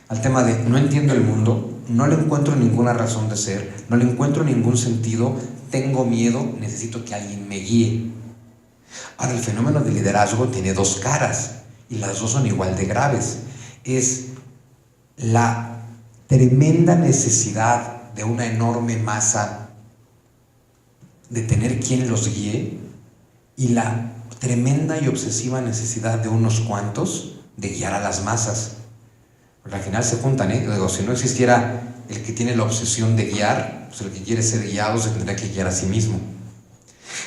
Speaker 1: al tema de no entiendo el mundo, no le encuentro ninguna razón de ser, no le encuentro ningún sentido, tengo miedo, necesito que alguien me guíe. Ahora, el fenómeno del liderazgo tiene dos caras y las dos son igual de graves. Es la tremenda necesidad de una enorme masa de tener quien los guíe y la tremenda y obsesiva necesidad de unos cuantos de guiar a las masas. Porque al final se juntan, ¿eh? Digo, si no existiera el que tiene la obsesión de guiar, pues el que quiere ser guiado se tendrá que guiar a sí mismo.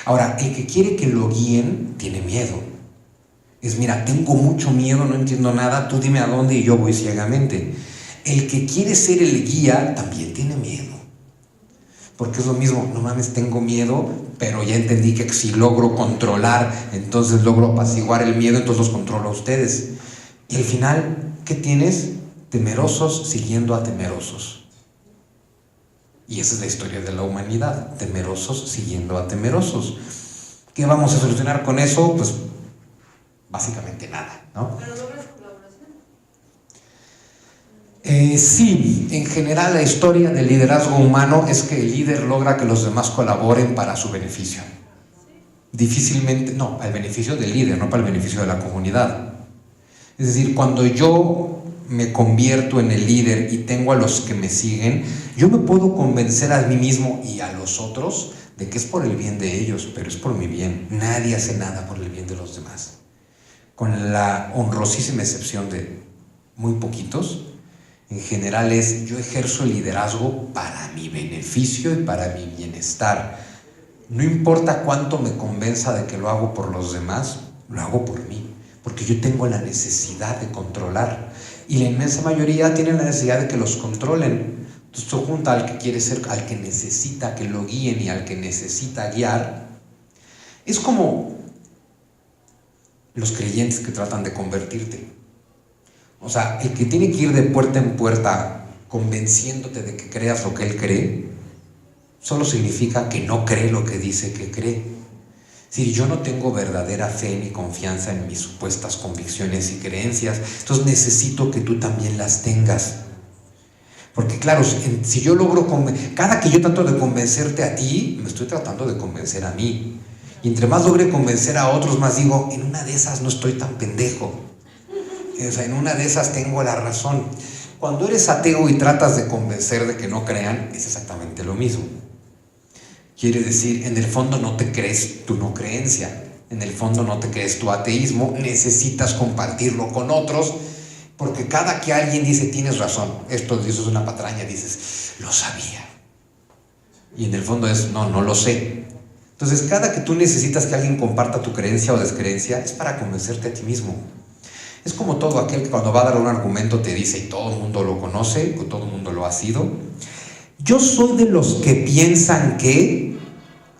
Speaker 1: Ahora, el que quiere que lo guíen tiene miedo. Es, mira, tengo mucho miedo, no entiendo nada, tú dime a dónde y yo voy ciegamente. El que quiere ser el guía también tiene miedo. Porque es lo mismo, no mames, tengo miedo, pero ya entendí que si logro controlar, entonces logro apaciguar el miedo, entonces los controlo a ustedes. Y al final, ¿qué tienes? Temerosos siguiendo a temerosos. Y esa es la historia de la humanidad, temerosos siguiendo a temerosos. ¿Qué vamos a solucionar con eso? Pues básicamente nada, ¿no?
Speaker 2: ¿Pero logras colaboración?
Speaker 1: Sí, en general la historia del liderazgo humano es que el líder logra que los demás colaboren para su beneficio. Difícilmente, no, al beneficio del líder, no para el beneficio de la comunidad. Es decir, cuando yo me convierto en el líder y tengo a los que me siguen, yo me puedo convencer a mí mismo y a los otros de que es por el bien de ellos, pero es por mi bien. Nadie hace nada por el bien de los demás. Con la honrosísima excepción de muy poquitos, en general es, yo ejerzo el liderazgo para mi beneficio y para mi bienestar. No importa cuánto me convenza de que lo hago por los demás, lo hago por mí, porque yo tengo la necesidad de controlar. Y la inmensa mayoría tienen la necesidad de que los controlen. Entonces tú junta al que quiere ser, al que necesita que lo guíen y al que necesita guiar. Es como los creyentes que tratan de convertirte. O sea, el que tiene que ir de puerta en puerta convenciéndote de que creas lo que él cree, solo significa que no cree lo que dice que cree. Si yo no tengo verdadera fe ni confianza en mis supuestas convicciones y creencias, entonces necesito que tú también las tengas. Porque claro, si yo logro cada que yo trato de convencerte a ti, me estoy tratando de convencer a mí. Y entre más logre convencer a otros, más digo, en una de esas no estoy tan pendejo. O sea, en una de esas tengo la razón. Cuando eres ateo y tratas de convencer de que no crean, es exactamente lo mismo. Quiere decir, en el fondo no te crees tu no creencia, en el fondo no te crees tu ateísmo, necesitas compartirlo con otros, porque cada que alguien dice, tienes razón, eso es una patraña, dices, lo sabía. Y en el fondo es, no lo sé. Entonces, cada que tú necesitas que alguien comparta tu creencia o descreencia, es para convencerte a ti mismo. Es como todo aquel que cuando va a dar un argumento te dice, y todo el mundo lo conoce, o todo el mundo lo ha sido, yo soy de los que piensan que,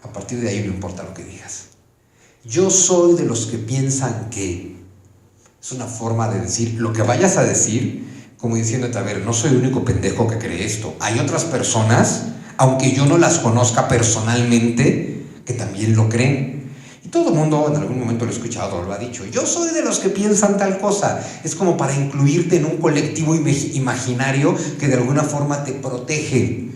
Speaker 1: a partir de ahí no importa lo que digas, yo soy de los que piensan que, Es una forma de decir lo que vayas a decir, como diciéndote, a ver, no soy el único pendejo que cree esto. Hay otras personas, aunque yo no las conozca personalmente, que también lo creen. Y todo el mundo en algún momento lo ha escuchado, lo ha dicho. Yo soy de los que piensan tal cosa. Es como para incluirte en un colectivo imaginario que de alguna forma te protege.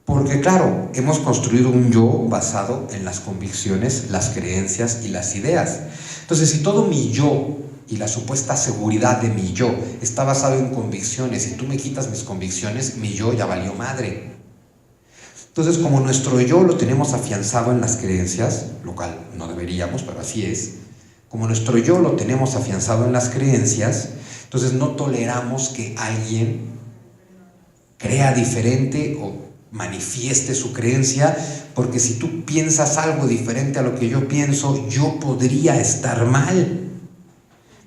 Speaker 1: Porque claro, hemos construido un yo basado en las convicciones, las creencias y las ideas. Entonces, si todo mi yo y la supuesta seguridad de mi yo está basado en convicciones y tú me quitas mis convicciones, mi yo ya valió madre. Entonces, como nuestro yo lo tenemos afianzado en las creencias, lo cual no deberíamos, pero así es, como nuestro yo lo tenemos afianzado en las creencias, entonces no toleramos que alguien crea diferente o manifieste su creencia, porque si tú piensas algo diferente a lo que yo pienso, yo podría estar mal.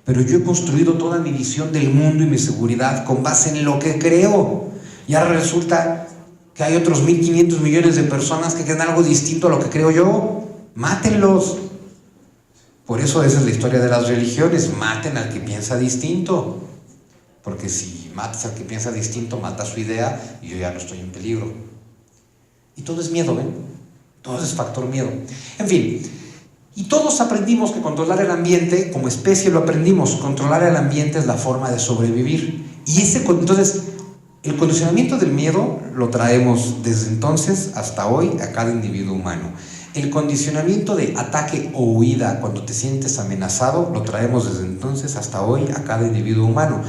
Speaker 1: Pero yo he construido toda mi visión del mundo y mi seguridad con base en lo que creo. Y ahora resulta que hay otros 1.500 millones de personas que creen algo distinto a lo que creo yo. Mátenlos. Por eso esa es la historia de las religiones. Maten al que piensa distinto. Porque si matas al que piensa distinto, mata su idea y yo ya no estoy en peligro. Y todo es miedo, ¿ven? Todo es factor miedo. En fin, y todos aprendimos que controlar el ambiente, como especie lo aprendimos, controlar el ambiente es la forma de sobrevivir. Y entonces, el condicionamiento del miedo lo traemos desde entonces hasta hoy a cada individuo humano. El condicionamiento de ataque o huida cuando te sientes amenazado lo traemos desde entonces hasta hoy a cada individuo humano.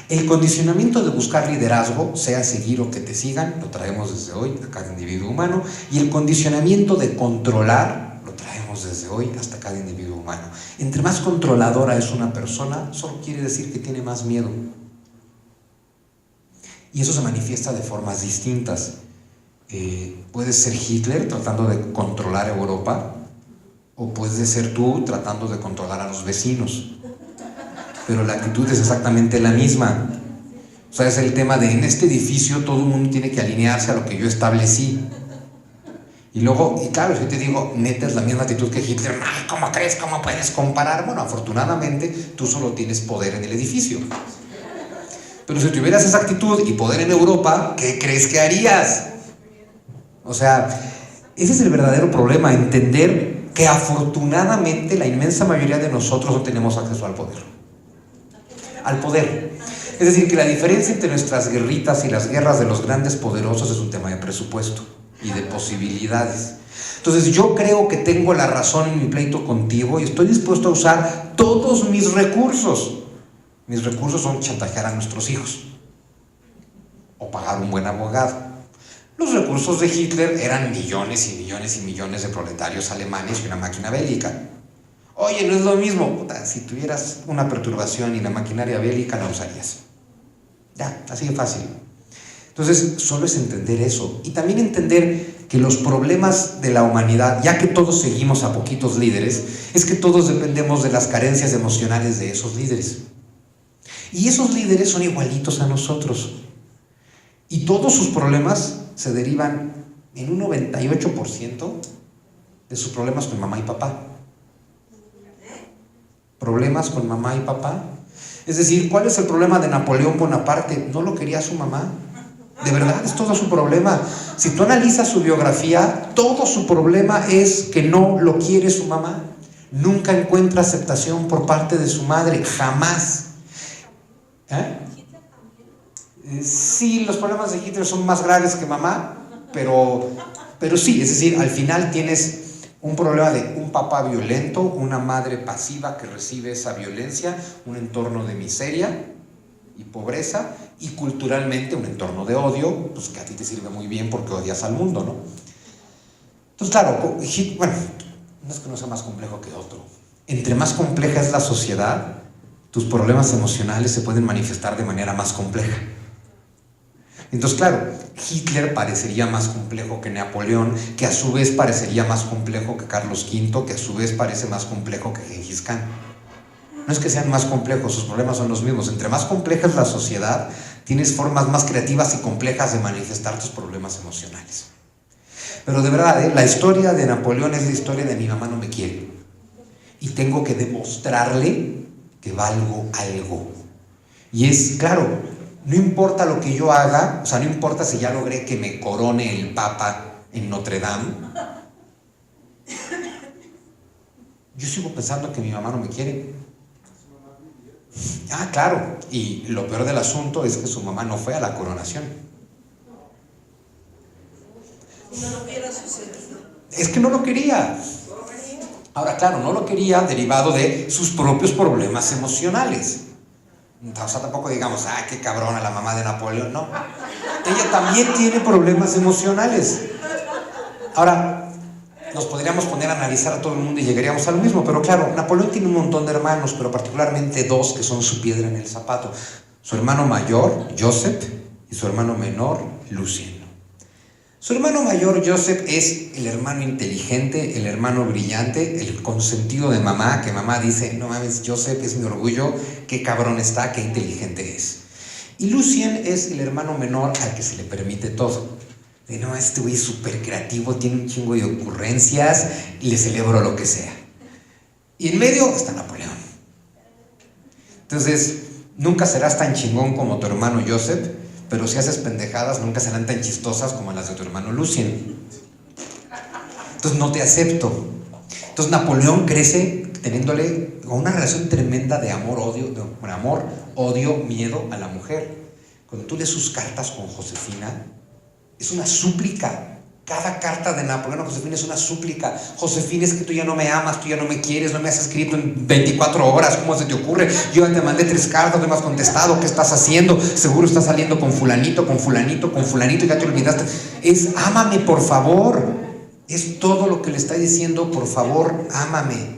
Speaker 1: El condicionamiento de buscar liderazgo, sea seguir o que te sigan, lo traemos desde hoy a cada individuo humano. Y el condicionamiento de controlar, lo traemos desde hoy hasta cada individuo humano. Entre más controladora es una persona, solo quiere decir que tiene más miedo. Y eso se manifiesta de formas distintas. Puedes ser Hitler tratando de controlar Europa, o puedes ser tú tratando de controlar a los vecinos. Pero la actitud es exactamente la misma. O sea, es el tema de en este edificio todo el mundo tiene que alinearse a lo que yo establecí. Y luego, y claro, si yo te digo, neta es la misma actitud que Hitler, ay, ¿cómo crees? ¿Cómo puedes comparar? Bueno, afortunadamente tú solo tienes poder en el edificio. Pero si tuvieras esa actitud y poder en Europa, ¿qué crees que harías? O sea, ese es el verdadero problema, entender que afortunadamente la inmensa mayoría de nosotros no tenemos acceso al poder. Al poder. Es decir, que la diferencia entre nuestras guerritas y las guerras de los grandes poderosos es un tema de presupuesto y de posibilidades. Entonces yo creo que tengo la razón en mi pleito contigo y estoy dispuesto a usar todos mis recursos. Mis recursos son chantajear a nuestros hijos o pagar un buen abogado. Los recursos de Hitler eran millones y millones y millones de proletarios alemanes y una máquina bélica. Oye, no es lo mismo. Puta, si tuvieras una perturbación y la maquinaria bélica la usarías. Ya, así de fácil. Entonces, solo es entender eso. Y también entender que los problemas de la humanidad, ya que todos seguimos a poquitos líderes, es que todos dependemos de las carencias emocionales de esos líderes. Y esos líderes son igualitos a nosotros. Y todos sus problemas se derivan en un 98% de sus problemas con mamá y papá. Problemas con mamá y papá. Es decir, ¿cuál es el problema de Napoleón Bonaparte? No lo quería su mamá. De verdad, es todo su problema. Si tú analizas su biografía, todo su problema es que no lo quiere su mamá. Nunca encuentra aceptación por parte de su madre, jamás. Sí, los problemas de Hitler son más graves que mamá, pero sí, es decir, al final tienes un problema de un papá violento, una madre pasiva que recibe esa violencia, un entorno de miseria y pobreza, y culturalmente un entorno de odio, pues que a ti te sirve muy bien porque odias al mundo, ¿no? Entonces, claro, bueno, no es que no sea más complejo que otro. Entre más compleja es la sociedad, tus problemas emocionales se pueden manifestar de manera más compleja. Entonces, claro, Hitler parecería más complejo que Napoleón, que a su vez parecería más complejo que Carlos V, que a su vez parece más complejo que Gengis Khan. No es que sean más complejos, sus problemas son los mismos. Entre más compleja es la sociedad, tienes formas más creativas y complejas de manifestar tus problemas emocionales. Pero de verdad, la historia de Napoleón es la historia de mi mamá no me quiere. Y tengo que demostrarle que valgo algo. Y es, claro, no importa lo que yo haga, o sea, no importa si ya logré que me corone el Papa en Notre Dame, yo sigo pensando que mi mamá no me quiere. Ah, claro, y lo peor del asunto es que su mamá no fue a la coronación.
Speaker 2: No lo hubiera sucedido.
Speaker 1: Es que no lo quería. Ahora, claro, no lo quería derivado de sus propios problemas emocionales. O sea, tampoco digamos, ah, qué cabrona la mamá de Napoleón. No, ella también tiene problemas emocionales. Ahora, nos podríamos poner a analizar a todo el mundo y llegaríamos a lo mismo, pero claro, Napoleón tiene un montón de hermanos, pero particularmente dos que son su piedra en el zapato. Su hermano mayor, Joseph, y su hermano menor, Lucien. Su hermano mayor, Joseph, es el hermano inteligente, el hermano brillante, el consentido de mamá, que mamá dice, no mames, Joseph es mi orgullo, qué cabrón está, qué inteligente es. Y Lucien es el hermano menor al que se le permite todo. De no, este güey es súper creativo, tiene un chingo de ocurrencias, le celebro lo que sea. Y en medio está Napoleón. Entonces, nunca serás tan chingón como tu hermano Joseph, pero si haces pendejadas, nunca serán tan chistosas como las de tu hermano Lucien. Entonces, no te acepto. Entonces, Napoleón crece teniéndole una relación tremenda de amor, odio, miedo a la mujer. Cuando tú lees sus cartas con Josefina, es una súplica. Cada carta de Napoleón a Josefina es una súplica. Josefina, es que tú ya no me amas, tú ya no me quieres, no me has escrito en 24 horas, ¿cómo se te ocurre? Yo ya te mandé 3 cartas, no me has contestado, ¿qué estás haciendo? Seguro estás saliendo con fulanito, y ya te olvidaste. Es, ámame, por favor. Es todo lo que le está diciendo, por favor, ámame.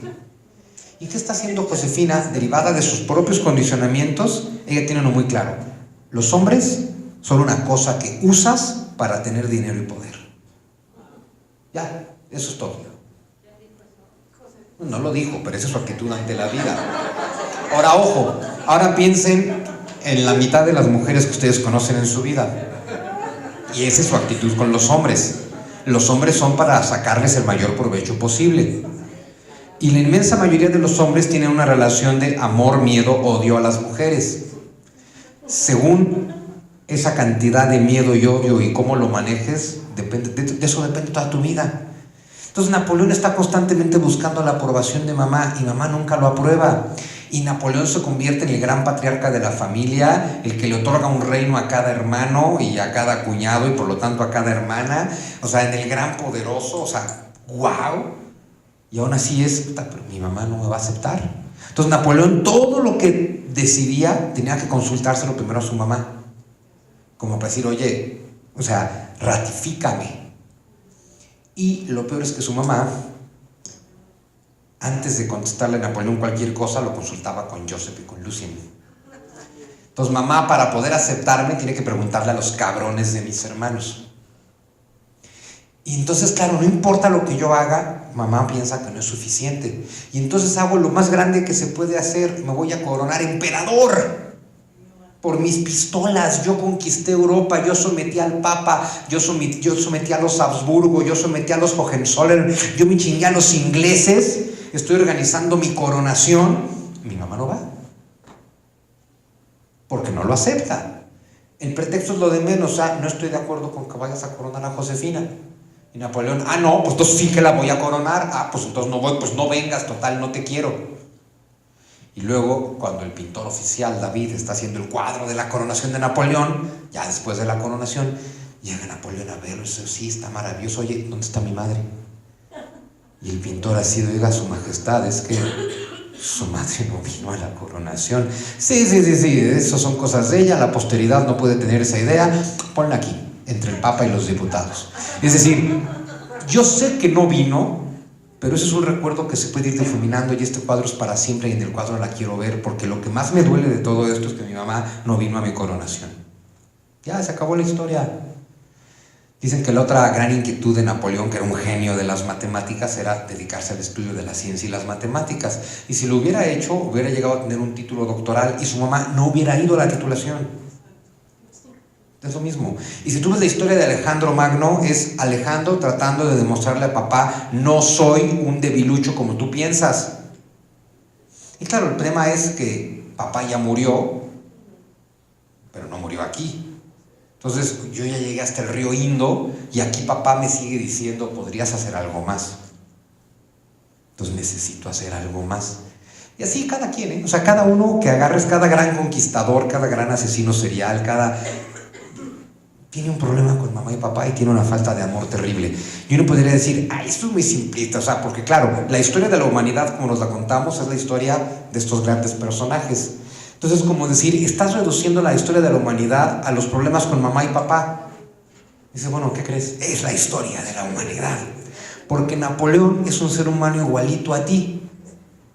Speaker 1: ¿Y qué está haciendo Josefina? Derivada de sus propios condicionamientos, ella tiene uno muy claro. Los hombres son una cosa que usas para tener dinero y poder. Ya, eso es todo. No lo dijo, pero esa es su actitud ante la vida. Ahora, ojo, ahora piensen en la mitad de las mujeres que ustedes conocen en su vida. Y esa es su actitud con los hombres. Los hombres son para sacarles el mayor provecho posible. Y la inmensa mayoría de los hombres tienen una relación de amor, miedo, odio a las mujeres. Según esa cantidad de miedo y odio y cómo lo manejes, de eso depende toda tu vida. Entonces Napoleón está constantemente buscando la aprobación de mamá y mamá nunca lo aprueba. Y Napoleón se convierte en el gran patriarca de la familia, el que le otorga un reino a cada hermano y a cada cuñado y por lo tanto a cada hermana. O sea, en el gran poderoso, o sea, ¡wow! Y aún así pero mi mamá no me va a aceptar. Entonces Napoleón todo lo que decidía tenía que consultárselo primero a su mamá. Como para decir, oye, o sea, ratifícame. Y lo peor es que su mamá, antes de contestarle a Napoleón cualquier cosa, lo consultaba con Joseph y con Lucien. Entonces mamá, para poder aceptarme, tiene que preguntarle a los cabrones de mis hermanos. Y entonces, claro, no importa lo que yo haga, mamá piensa que no es suficiente. Y entonces hago lo más grande que se puede hacer, me voy a coronar emperador. Por mis pistolas, yo conquisté Europa, yo sometí al Papa, yo sometí a los Habsburgo, yo sometí a los Hohenzollern, yo me chingué a los ingleses, estoy organizando mi coronación. Mi mamá no va, porque no lo acepta. El pretexto es lo de menos, no estoy de acuerdo con que vayas a coronar a Josefina. Y Napoleón, no, pues entonces sí que la voy a coronar, pues entonces no voy, pues no vengas, total, no te quiero. Y luego, cuando el pintor oficial David está haciendo el cuadro de la coronación de Napoleón, ya después de la coronación, llega Napoleón a verlo y dice, sí, está maravilloso, oye, ¿dónde está mi madre? Y el pintor así, oiga, su majestad, es que su madre no vino a la coronación. Sí, eso son cosas de ella, la posteridad no puede tener esa idea, ponla aquí, entre el Papa y los diputados. Es decir, yo sé que no vino, pero ese es un recuerdo que se puede ir difuminando y este cuadro es para siempre y en el cuadro la quiero ver porque lo que más me duele de todo esto es que mi mamá no vino a mi coronación. Ya, se acabó la historia. Dicen que la otra gran inquietud de Napoleón, que era un genio de las matemáticas, era dedicarse al estudio de la ciencia y las matemáticas. Y si lo hubiera hecho, hubiera llegado a tener un título doctoral y su mamá no hubiera ido a la titulación. Es lo mismo. Y si tú ves la historia de Alejandro Magno, es Alejandro tratando de demostrarle a papá, no soy un debilucho como tú piensas. Y claro, el problema es que papá ya murió, pero no murió aquí. Entonces yo ya llegué hasta el río Indo y aquí papá me sigue diciendo, podrías hacer algo más. Entonces necesito hacer algo más. Y así cada quien, ¿eh? O sea, cada uno que agarres, cada gran conquistador, cada gran asesino serial, tiene un problema con mamá y papá y tiene una falta de amor terrible. Y uno podría decir, esto es muy simplista, o sea, porque claro, la historia de la humanidad, como nos la contamos, es la historia de estos grandes personajes. Entonces, como decir, estás reduciendo la historia de la humanidad a los problemas con mamá y papá. Dice, bueno, ¿qué crees? Es la historia de la humanidad. Porque Napoleón es un ser humano igualito a ti,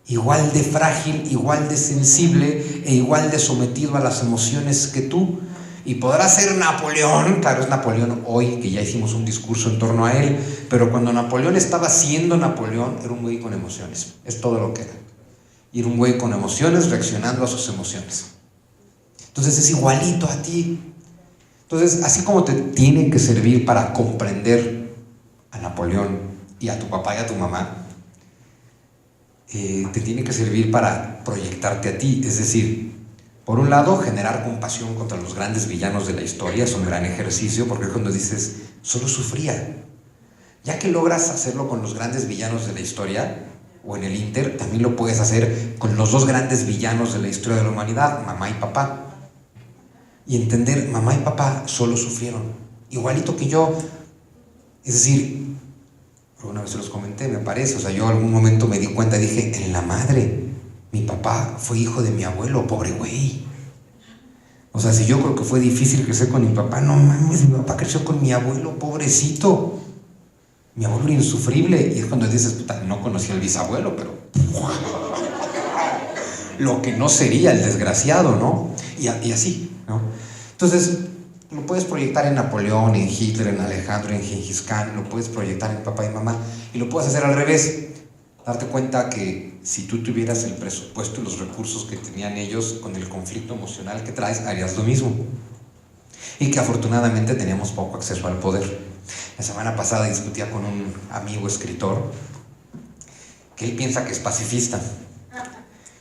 Speaker 1: igual de frágil, igual de sensible e igual de sometido a las emociones que tú. Y podrá ser Napoleón, claro, es Napoleón hoy, que ya hicimos un discurso en torno a él, pero cuando Napoleón estaba siendo Napoleón, era un güey con emociones, es todo lo que era. Y era un güey con emociones reaccionando a sus emociones. Entonces es igualito a ti. Entonces, así como te tiene que servir para comprender a Napoleón y a tu papá y a tu mamá, te tiene que servir para proyectarte a ti. Es decir, por un lado, generar compasión contra los grandes villanos de la historia es un gran ejercicio, porque cuando dices, solo sufría. Ya que logras hacerlo con los grandes villanos de la historia, o en el Inter, también lo puedes hacer con los dos grandes villanos de la historia de la humanidad, mamá y papá. Y entender, mamá y papá solo sufrieron, igualito que yo. Es decir, alguna vez se los comenté, me parece, o sea, yo en algún momento me di cuenta y dije, en la madre, mi papá fue hijo de mi abuelo, pobre güey. O sea, si yo creo que fue difícil crecer con mi papá, no mames, mi papá creció con mi abuelo, pobrecito. Mi abuelo era insufrible. Y es cuando dices, puta, no conocí al bisabuelo, pero lo que no sería el desgraciado, ¿no? Y así, ¿no? Entonces, lo puedes proyectar en Napoleón, en Hitler, en Alejandro, en Gengis Khan, lo puedes proyectar en papá y mamá, y lo puedes hacer al revés. Darte cuenta que si tú tuvieras el presupuesto y los recursos que tenían ellos con el conflicto emocional que traes, harías lo mismo. Y que afortunadamente teníamos poco acceso al poder. La semana pasada discutía con un amigo escritor que él piensa que es pacifista.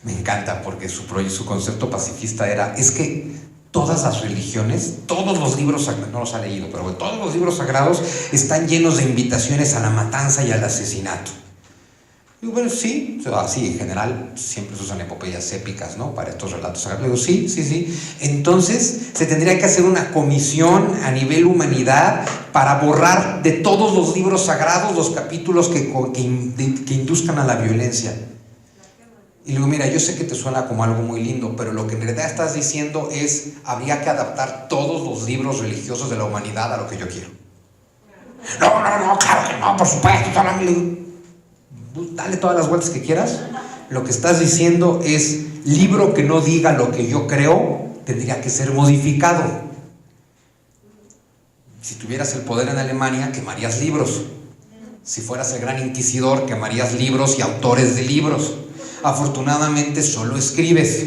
Speaker 1: Me encanta porque su concepto pacifista es que todas las religiones, todos los libros sagrados, no los ha leído, pero todos los libros sagrados están llenos de invitaciones a la matanza y al asesinato. Y bueno, sí, en general siempre se usan epopeyas épicas, ¿no? Para estos relatos sagrados. Digo, sí. Entonces se tendría que hacer una comisión a nivel humanidad para borrar de todos los libros sagrados los capítulos que induzcan a la violencia. Y le digo, mira, yo sé que te suena como algo muy lindo, pero lo que en realidad estás diciendo es, habría que adaptar todos los libros religiosos de la humanidad a lo que yo quiero. No, claro que no, por supuesto, dale todas las vueltas que quieras. Lo que estás diciendo es, libro que no diga lo que yo creo, tendría que ser modificado. Si tuvieras el poder en Alemania, quemarías libros. Si fueras el gran inquisidor, quemarías libros y autores de libros. Afortunadamente solo escribes.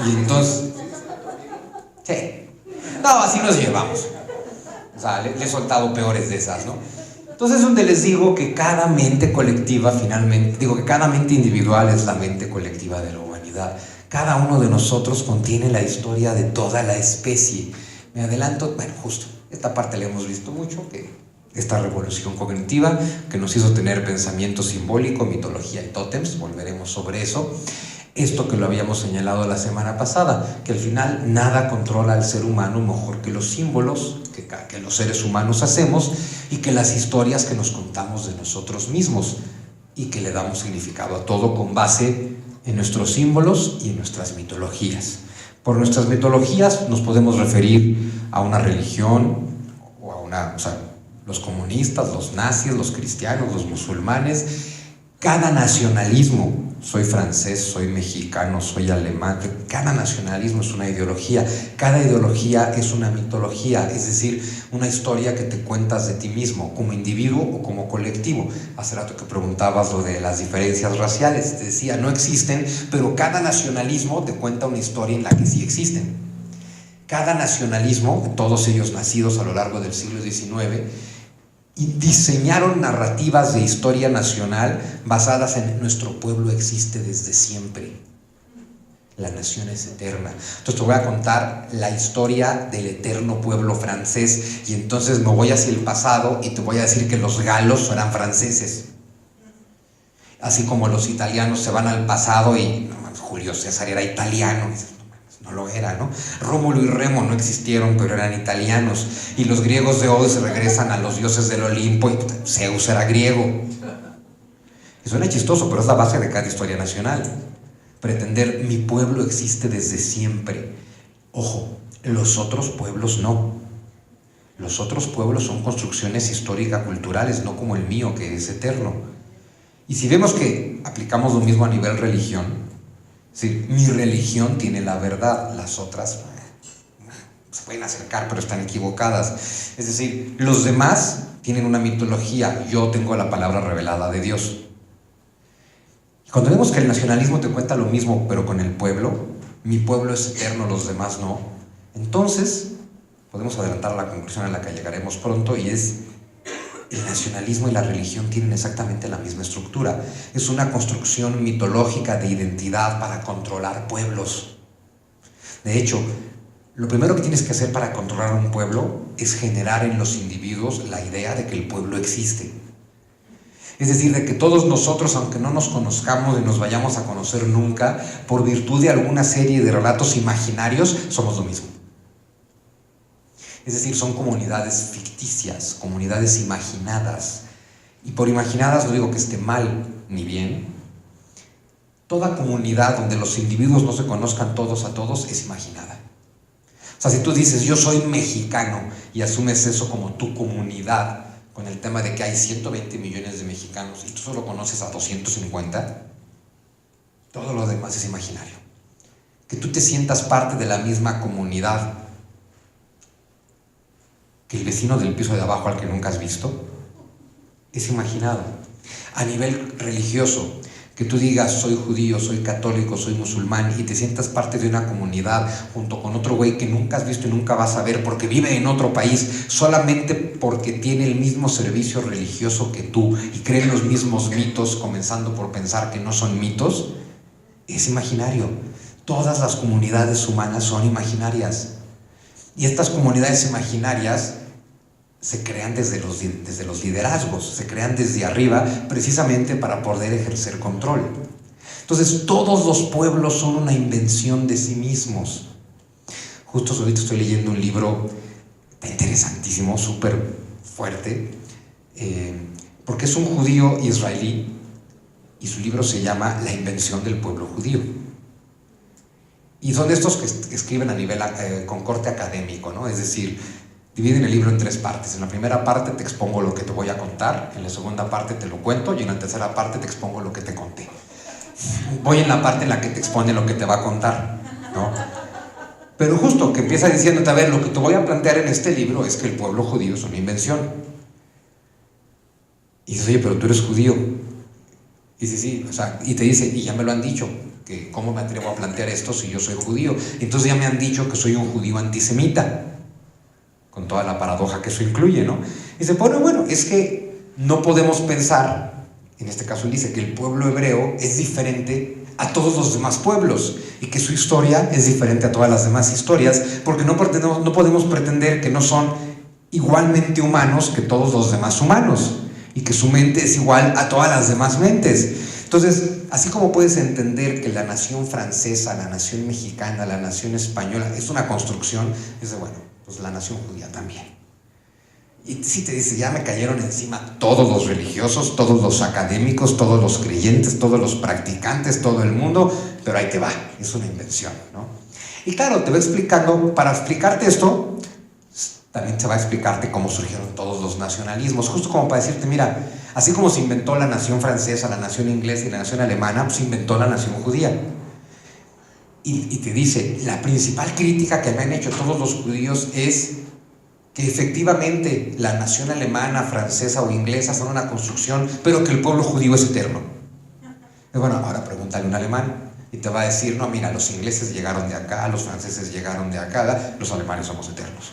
Speaker 1: Y entonces, sí. No, así nos llevamos. O sea, le he soltado peores de esas, ¿no? Entonces es donde les digo que cada mente colectiva que cada mente individual es la mente colectiva de la humanidad. Cada uno de nosotros contiene la historia de toda la especie. Me adelanto, bueno, justo, esta parte la hemos visto mucho, que esta revolución cognitiva que nos hizo tener pensamiento simbólico, mitología y tótems, volveremos sobre eso. Esto que lo habíamos señalado la semana pasada, que al final nada controla al ser humano mejor que los símbolos que los seres humanos hacemos y que las historias que nos contamos de nosotros mismos, y que le damos significado a todo con base en nuestros símbolos y en nuestras mitologías. Por nuestras mitologías nos podemos referir a una religión o sea, los comunistas, los nazis, los cristianos, los musulmanes. Cada nacionalismo, soy francés, soy mexicano, soy alemán, cada nacionalismo es una ideología, cada ideología es una mitología, es decir, una historia que te cuentas de ti mismo, como individuo o como colectivo. Hace rato que preguntabas lo de las diferencias raciales, te decía, no existen, pero cada nacionalismo te cuenta una historia en la que sí existen. Cada nacionalismo, todos ellos nacidos a lo largo del siglo XIX, y diseñaron narrativas de historia nacional basadas en nuestro pueblo existe desde siempre. La nación es eterna. Entonces te voy a contar la historia del eterno pueblo francés y entonces me voy hacia el pasado y te voy a decir que los galos eran franceses. Así como los italianos se van al pasado y Julio César era italiano. No lo era, ¿no? Rómulo y Remo no existieron, pero eran italianos. Y los griegos de hoy se regresan a los dioses del Olimpo y Zeus era griego. Y suena chistoso, pero es la base de cada historia nacional. Pretender mi pueblo existe desde siempre. Ojo, los otros pueblos no. Los otros pueblos son construcciones históricas-culturales, no como el mío, que es eterno. Y si vemos que aplicamos lo mismo a nivel religión, ¿sí? Mi religión tiene la verdad, las otras se pueden acercar, pero están equivocadas. Es decir, los demás tienen una mitología, yo tengo la palabra revelada de Dios. Cuando vemos que el nacionalismo te cuenta lo mismo, pero con el pueblo, mi pueblo es eterno, los demás no, entonces podemos adelantar la conclusión a la que llegaremos pronto, y es: el nacionalismo y la religión tienen exactamente la misma estructura. Es una construcción mitológica de identidad para controlar pueblos. De hecho, lo primero que tienes que hacer para controlar un pueblo es generar en los individuos la idea de que el pueblo existe. Es decir, de que todos nosotros, aunque no nos conozcamos y nos vayamos a conocer nunca, por virtud de alguna serie de relatos imaginarios, somos lo mismo. Es decir, son comunidades ficticias, comunidades imaginadas. Y por imaginadas no digo que esté mal ni bien. Toda comunidad donde los individuos no se conozcan todos a todos es imaginada. O sea, si tú dices, yo soy mexicano, y asumes eso como tu comunidad, con el tema de que hay 120 millones de mexicanos y tú solo conoces a 250, todo lo demás es imaginario. Que tú te sientas parte de la misma comunidad que el vecino del piso de abajo al que nunca has visto, es imaginado. A nivel religioso, que tú digas, soy judío, soy católico, soy musulmán, y te sientas parte de una comunidad junto con otro güey que nunca has visto y nunca vas a ver porque vive en otro país, solamente porque tiene el mismo servicio religioso que tú y cree en los mismos mitos, comenzando por pensar que no son mitos, es imaginario. Todas las comunidades humanas son imaginarias. Y estas comunidades imaginarias se crean desde los liderazgos, se crean desde arriba precisamente para poder ejercer control. Entonces, todos los pueblos son una invención de sí mismos. Justo ahorita estoy leyendo un libro interesantísimo, súper fuerte, porque es un judío israelí y su libro se llama La invención del pueblo judío. Y son de estos que escriben a nivel con corte académico, ¿no? Es decir, dividen el libro en 3 partes. En la primera parte te expongo lo que te voy a contar, en la segunda parte te lo cuento y en la tercera parte te expongo lo que te conté. Voy en la parte en la que te expone lo que te va a contar, ¿no? Pero justo que empieza diciéndote, a ver, lo que te voy a plantear en este libro es que el pueblo judío es una invención. Y dices, oye, pero tú eres judío. Y dice, sí, o sea, y te dice, y ya me lo han dicho, que cómo me atrevo a plantear esto si yo soy judío. Entonces ya me han dicho que soy un judío antisemita, con toda la paradoja que eso incluye, ¿no? Y dice, bueno, es que no podemos pensar, en este caso él dice que el pueblo hebreo es diferente a todos los demás pueblos y que su historia es diferente a todas las demás historias, porque no podemos pretender que no son igualmente humanos que todos los demás humanos y que su mente es igual a todas las demás mentes. Entonces, así como puedes entender que la nación francesa, la nación mexicana, la nación española es una construcción, es de, bueno, pues la nación judía también. Y si te dice, ya me cayeron encima todos los religiosos, todos los académicos, todos los creyentes, todos los practicantes, todo el mundo, pero ahí te va, es una invención, ¿no? Y claro, te va explicando, para explicarte esto, también se va a explicarte cómo surgieron todos los nacionalismos, justo como para decirte, mira, así como se inventó la nación francesa, la nación inglesa y la nación alemana, pues se inventó la nación judía. Y te dice, la principal crítica que me han hecho todos los judíos es que efectivamente la nación alemana, francesa o inglesa son una construcción, pero que el pueblo judío es eterno. Y bueno, ahora pregúntale a un alemán y te va a decir, no, mira, los ingleses llegaron de acá, los franceses llegaron de acá, los alemanes somos eternos.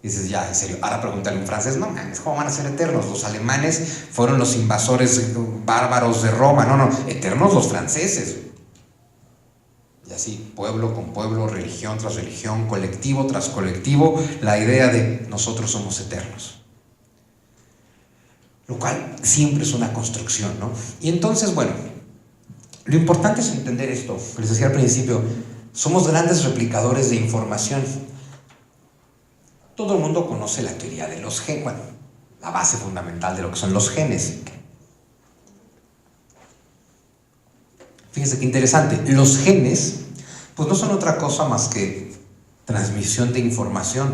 Speaker 1: Y dices, ya, en serio, ahora pregúntale a un francés, no mames, ¿cómo van a ser eternos? Los alemanes fueron los invasores bárbaros de Roma, no, eternos los franceses. Y así, pueblo con pueblo, religión tras religión, colectivo tras colectivo, la idea de nosotros somos eternos. Lo cual siempre es una construcción, ¿no? Y entonces, bueno, lo importante es entender esto, que les decía al principio, somos grandes replicadores de información. Todo el mundo conoce la teoría de los genes, bueno, la base fundamental de lo que son los genes. Fíjense qué interesante, los genes, pues no son otra cosa más que transmisión de información.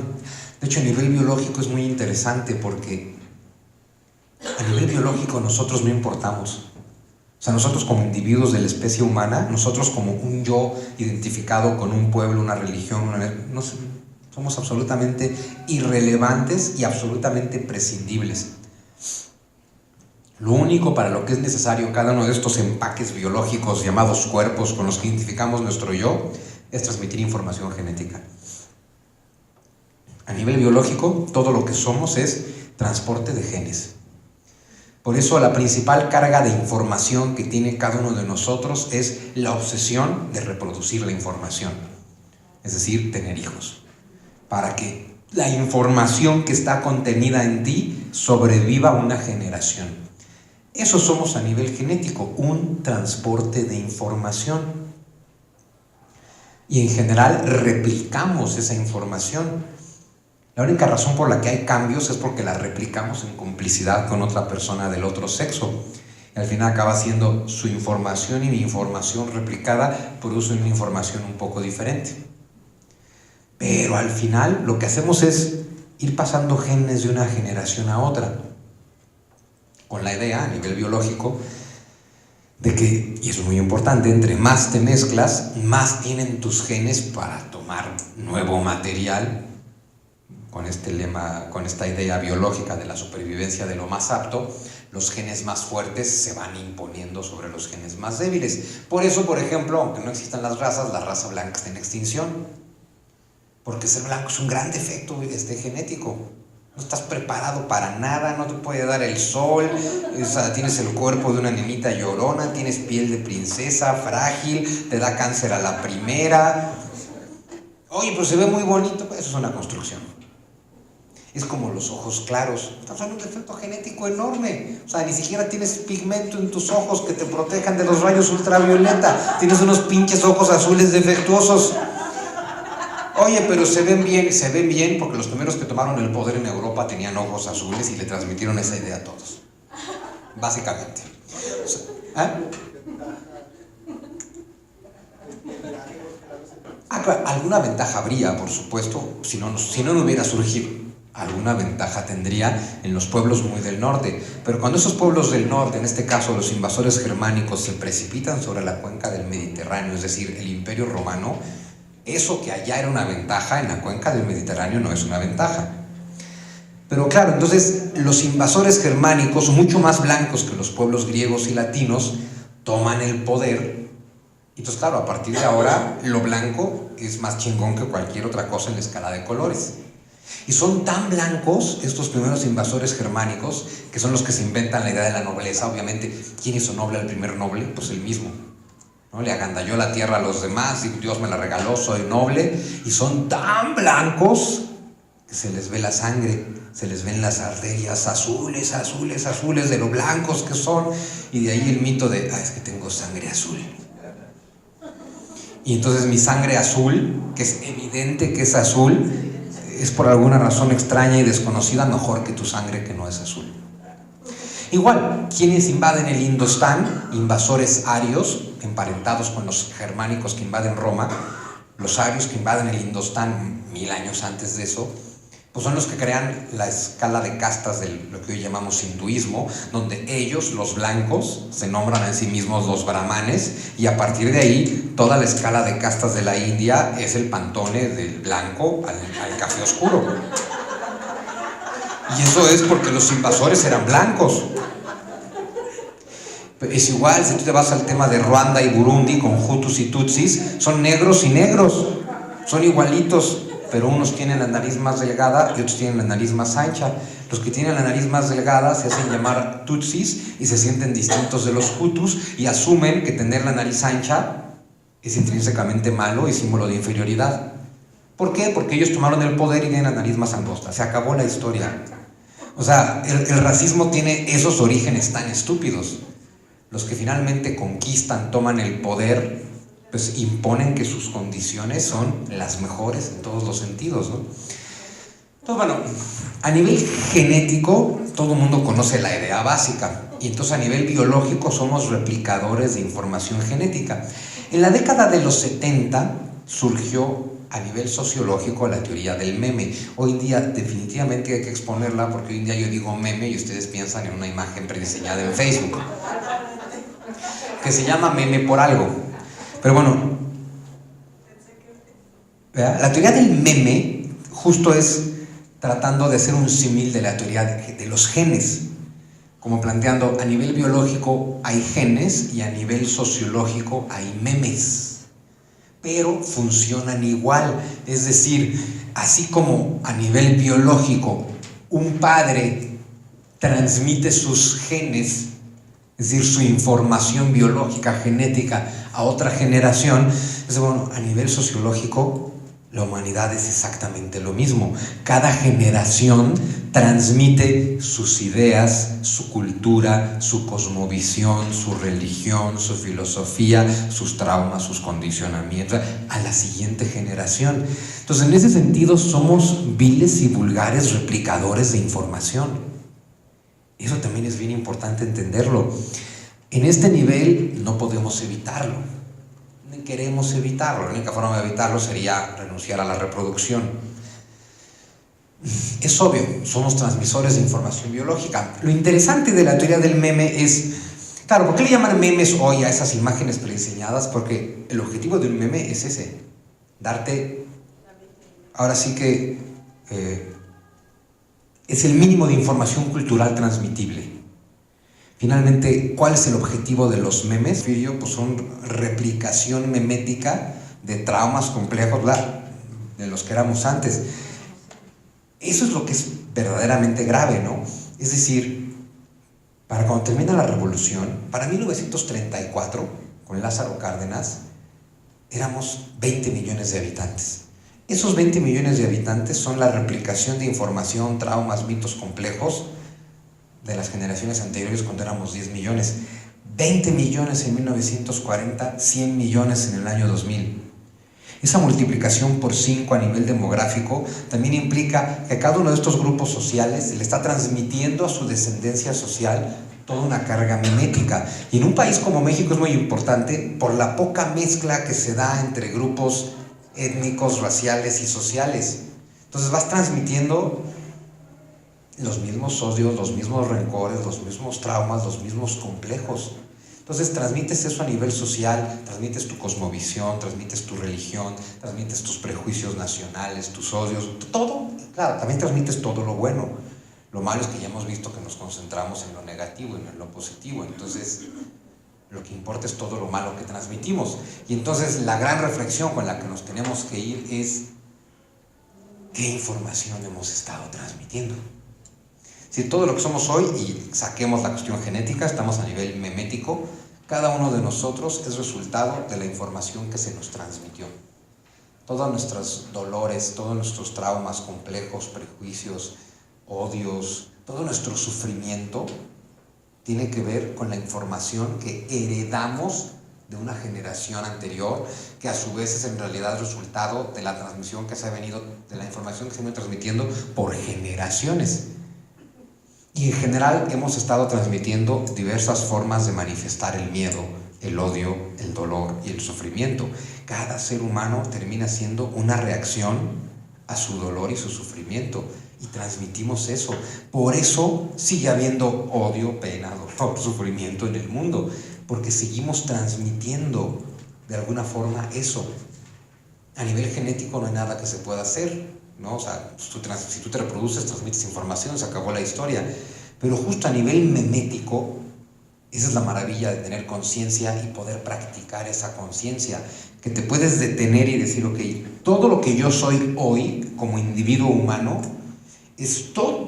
Speaker 1: De hecho, a nivel biológico es muy interesante porque a nivel biológico nosotros no importamos. O sea, nosotros como individuos de la especie humana, nosotros como un yo identificado con un pueblo, una religión, no sé, somos absolutamente irrelevantes y absolutamente prescindibles. Lo único para lo que es necesario cada uno de estos empaques biológicos llamados cuerpos con los que identificamos nuestro yo es transmitir información genética. A nivel biológico, todo lo que somos es transporte de genes. Por eso la principal carga de información que tiene cada uno de nosotros es la obsesión de reproducir la información, es decir, tener hijos, para que la información que está contenida en ti sobreviva una generación. Eso somos a nivel genético, un transporte de información. Y en general replicamos esa información. La única razón por la que hay cambios es porque la replicamos en complicidad con otra persona del otro sexo. Y al final acaba siendo su información y mi información replicada, produce una información un poco diferente. Pero al final lo que hacemos es ir pasando genes de una generación a otra, con la idea a nivel biológico de que, y eso es muy importante, entre más te mezclas, más tienen tus genes para tomar nuevo material, con este lema, con esta idea biológica de la supervivencia de lo más apto. Los genes más fuertes se van imponiendo sobre los genes más débiles. Por eso, por ejemplo, aunque no existan las razas, la raza blanca está en extinción, porque ser blanco es un gran defecto genético. No estás preparado para nada, no te puede dar el sol, tienes el cuerpo de una nenita llorona, tienes piel de princesa, frágil, te da cáncer a la primera. Oye, pero se ve muy bonito. Eso es una construcción. Es como los ojos claros. Estás en un defecto genético enorme. O sea, ni siquiera tienes pigmento en tus ojos que te protejan de los rayos ultravioleta. Tienes unos pinches ojos azules defectuosos. Oye, pero se ven bien porque los primeros que tomaron el poder en Europa tenían ojos azules y le transmitieron esa idea a todos. Básicamente. O sea, alguna ventaja habría, por supuesto, si no hubiera surgido. Alguna ventaja tendría en los pueblos muy del norte, pero cuando esos pueblos del norte, en este caso los invasores germánicos, se precipitan sobre la cuenca del Mediterráneo, es decir, el Imperio Romano, eso que allá era una ventaja, en la cuenca del Mediterráneo no es una ventaja. Pero claro, entonces los invasores germánicos, mucho más blancos que los pueblos griegos y latinos, toman el poder. Entonces claro, a partir de ahora lo blanco es más chingón que cualquier otra cosa en la escala de colores. Y son tan blancos estos primeros invasores germánicos, que son los que se inventan la idea de la nobleza. Obviamente, ¿quién hizo noble al primer noble? Pues él mismo, ¿no? Le agandalló la tierra a los demás y Dios me la regaló, soy noble. Y son tan blancos que se les ve la sangre, se les ven las arterias azules, azules, azules, de lo blancos que son. Y de ahí el mito de, es que tengo sangre azul. Y entonces mi sangre azul, que es evidente que es azul, es por alguna razón extraña y desconocida mejor que tu sangre que no es azul. Igual, quienes invaden el Indostán, invasores arios, emparentados con los germánicos que invaden Roma, los arios que invaden el Indostán 1000 años antes de eso, pues son los que crean la escala de castas de lo que hoy llamamos hinduismo, donde ellos, los blancos, se nombran a sí mismos los brahmanes, y a partir de ahí toda la escala de castas de la India es el pantone del blanco al café oscuro. Y eso es porque los invasores eran blancos. Es igual si tú te vas al tema de Ruanda y Burundi con Hutus y Tutsis, son negros y negros, son igualitos. pero unos tienen la nariz más delgada y otros tienen la nariz más ancha. Los que tienen la nariz más delgada se hacen llamar Tutsis y se sienten distintos de los Hutus y asumen que tener la nariz ancha es intrínsecamente malo y símbolo de inferioridad. ¿Por qué? Porque ellos tomaron el poder y tienen la nariz más angosta. Se acabó la historia. O sea, el racismo tiene esos orígenes tan estúpidos. Los que finalmente conquistan, toman el poder, pues imponen que sus condiciones son las mejores en todos los sentidos, ¿no? Entonces, bueno, a nivel genético, todo el mundo conoce la idea básica. Y entonces a nivel biológico somos replicadores de información genética. En la década de los 70 surgió a nivel sociológico la teoría del meme. Hoy en día definitivamente hay que exponerla porque hoy en día yo digo meme y ustedes piensan en una imagen prediseñada en Facebook, que se llama meme por algo. Pero bueno, ¿verdad? La teoría del meme justo es tratando de hacer un símil de la teoría de los genes, como planteando a nivel biológico hay genes y a nivel sociológico hay memes, pero funcionan igual. Es decir, así como a nivel biológico un padre transmite sus genes, es decir, su información biológica, genética a otra generación, es bueno, a nivel sociológico la humanidad es exactamente lo mismo. Cada generación transmite sus ideas, su cultura, su cosmovisión, su religión, su filosofía, sus traumas, sus condicionamientos a la siguiente generación. Entonces, en ese sentido, somos viles y vulgares replicadores de información. Eso también es bien importante entenderlo. En este nivel no podemos evitarlo. Queremos evitarlo, la única forma de evitarlo sería renunciar a la reproducción. Es obvio, somos transmisores de información biológica. Lo interesante de la teoría del meme es, claro, ¿por qué le llaman memes hoy a esas imágenes prediseñadas? Porque el objetivo de un meme es ese, darte, ahora sí que es el mínimo de información cultural transmitible. Finalmente, ¿cuál es el objetivo de los memes? Pues son replicación memética de traumas complejos de los que éramos antes. Eso es lo que es verdaderamente grave, ¿no? Es decir, para cuando termina la revolución, para 1934, con Lázaro Cárdenas, éramos 20 millones de habitantes. Esos 20 millones de habitantes son la replicación de información, traumas, mitos complejos de las generaciones anteriores cuando éramos 10 millones. 20 millones en 1940, 100 millones en el año 2000. Esa multiplicación por 5 a nivel demográfico también implica que a cada uno de estos grupos sociales le está transmitiendo a su descendencia social toda una carga memética. Y en un país como México es muy importante por la poca mezcla que se da entre grupos étnicos, raciales y sociales. Entonces vas transmitiendo los mismos odios, los mismos rencores, los mismos traumas, los mismos complejos. Entonces transmites eso a nivel social, transmites tu cosmovisión, transmites tu religión, transmites tus prejuicios nacionales, tus odios, todo. Claro, también transmites todo lo bueno. Lo malo es que ya hemos visto que nos concentramos en lo negativo y en lo positivo. Entonces, lo que importa es todo lo malo que transmitimos. Y entonces la gran reflexión con la que nos tenemos que ir es ¿qué información hemos estado transmitiendo? Si todo lo que somos hoy, y saquemos la cuestión genética, estamos a nivel memético, cada uno de nosotros es resultado de la información que se nos transmitió. Todos nuestros dolores, todos nuestros traumas complejos, prejuicios, odios, todo nuestro sufrimiento tiene que ver con la información que heredamos de una generación anterior, que a su vez es en realidad resultado de la transmisión que se ha venido, de la información que se ha venido transmitiendo por generaciones. Y en general hemos estado transmitiendo diversas formas de manifestar el miedo, el odio, el dolor y el sufrimiento. Cada ser humano termina siendo una reacción a su dolor y su sufrimiento. Y transmitimos eso. Por eso sigue habiendo odio, pena, dolor, sufrimiento en el mundo. Porque seguimos transmitiendo de alguna forma eso. A nivel genético no hay nada que se pueda hacer, ¿no? O sea, si tú te reproduces, transmites información, se acabó la historia. Pero justo a nivel memético Esa es la maravilla de tener conciencia y poder practicar esa conciencia, que te puedes detener y decir, ok, todo lo que yo soy hoy como individuo humano,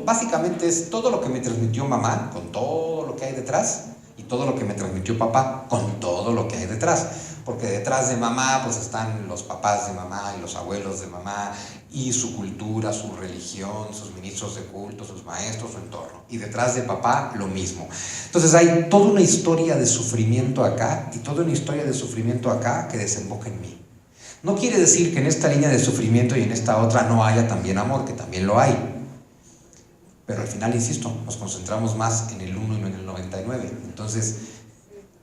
Speaker 1: básicamente es todo lo que me transmitió mamá, con todo lo que hay detrás, y todo lo que me transmitió papá, con todo lo que hay detrás. Porque detrás de mamá pues están los papás de mamá y los abuelos de mamá, y su cultura, su religión, sus ministros de culto, sus maestros, su entorno. Y detrás de papá lo mismo. Entonces hay toda una historia de sufrimiento acá y toda una historia de sufrimiento acá que desemboca en mí. No quiere decir que en esta línea de sufrimiento y en esta otra no haya también amor, que también lo hay. Pero al final, insisto, nos concentramos más en el 1 y no en el 99. Entonces,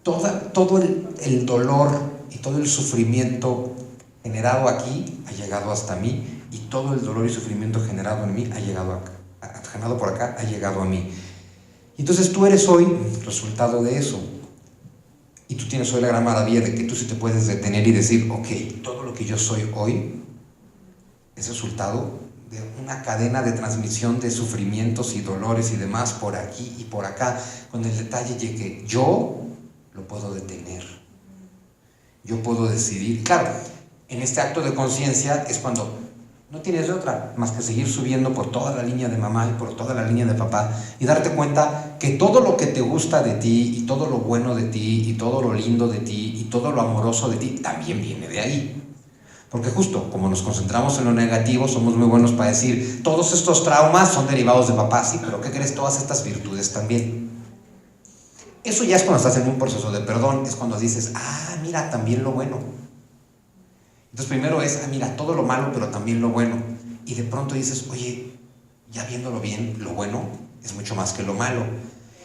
Speaker 1: todo el dolor y todo el sufrimiento generado aquí ha llegado hasta mí, y todo el dolor y sufrimiento generado en mí generado por acá ha llegado a mí. Y entonces tú eres hoy resultado de eso. Y tú tienes hoy la gran maravilla de que tú sí te puedes detener y decir, ok, todo lo que yo soy hoy es resultado de una cadena de transmisión de sufrimientos y dolores y demás por aquí y por acá, con el detalle de que yo lo puedo detener. Yo puedo decidir. Claro, en este acto de conciencia es cuando no tienes de otra más que seguir subiendo por toda la línea de mamá y por toda la línea de papá y darte cuenta que todo lo que te gusta de ti y todo lo bueno de ti y todo lo lindo de ti y todo lo amoroso de ti también viene de ahí. Porque justo como nos concentramos en lo negativo, somos muy buenos para decir, todos estos traumas son derivados de papá. Sí, pero ¿qué crees? Todas estas virtudes también. Eso ya es cuando estás en un proceso de perdón, es cuando dices, mira, también lo bueno. Entonces primero es, mira, todo lo malo, pero también lo bueno. Y de pronto dices, oye, ya viéndolo bien, lo bueno es mucho más que lo malo.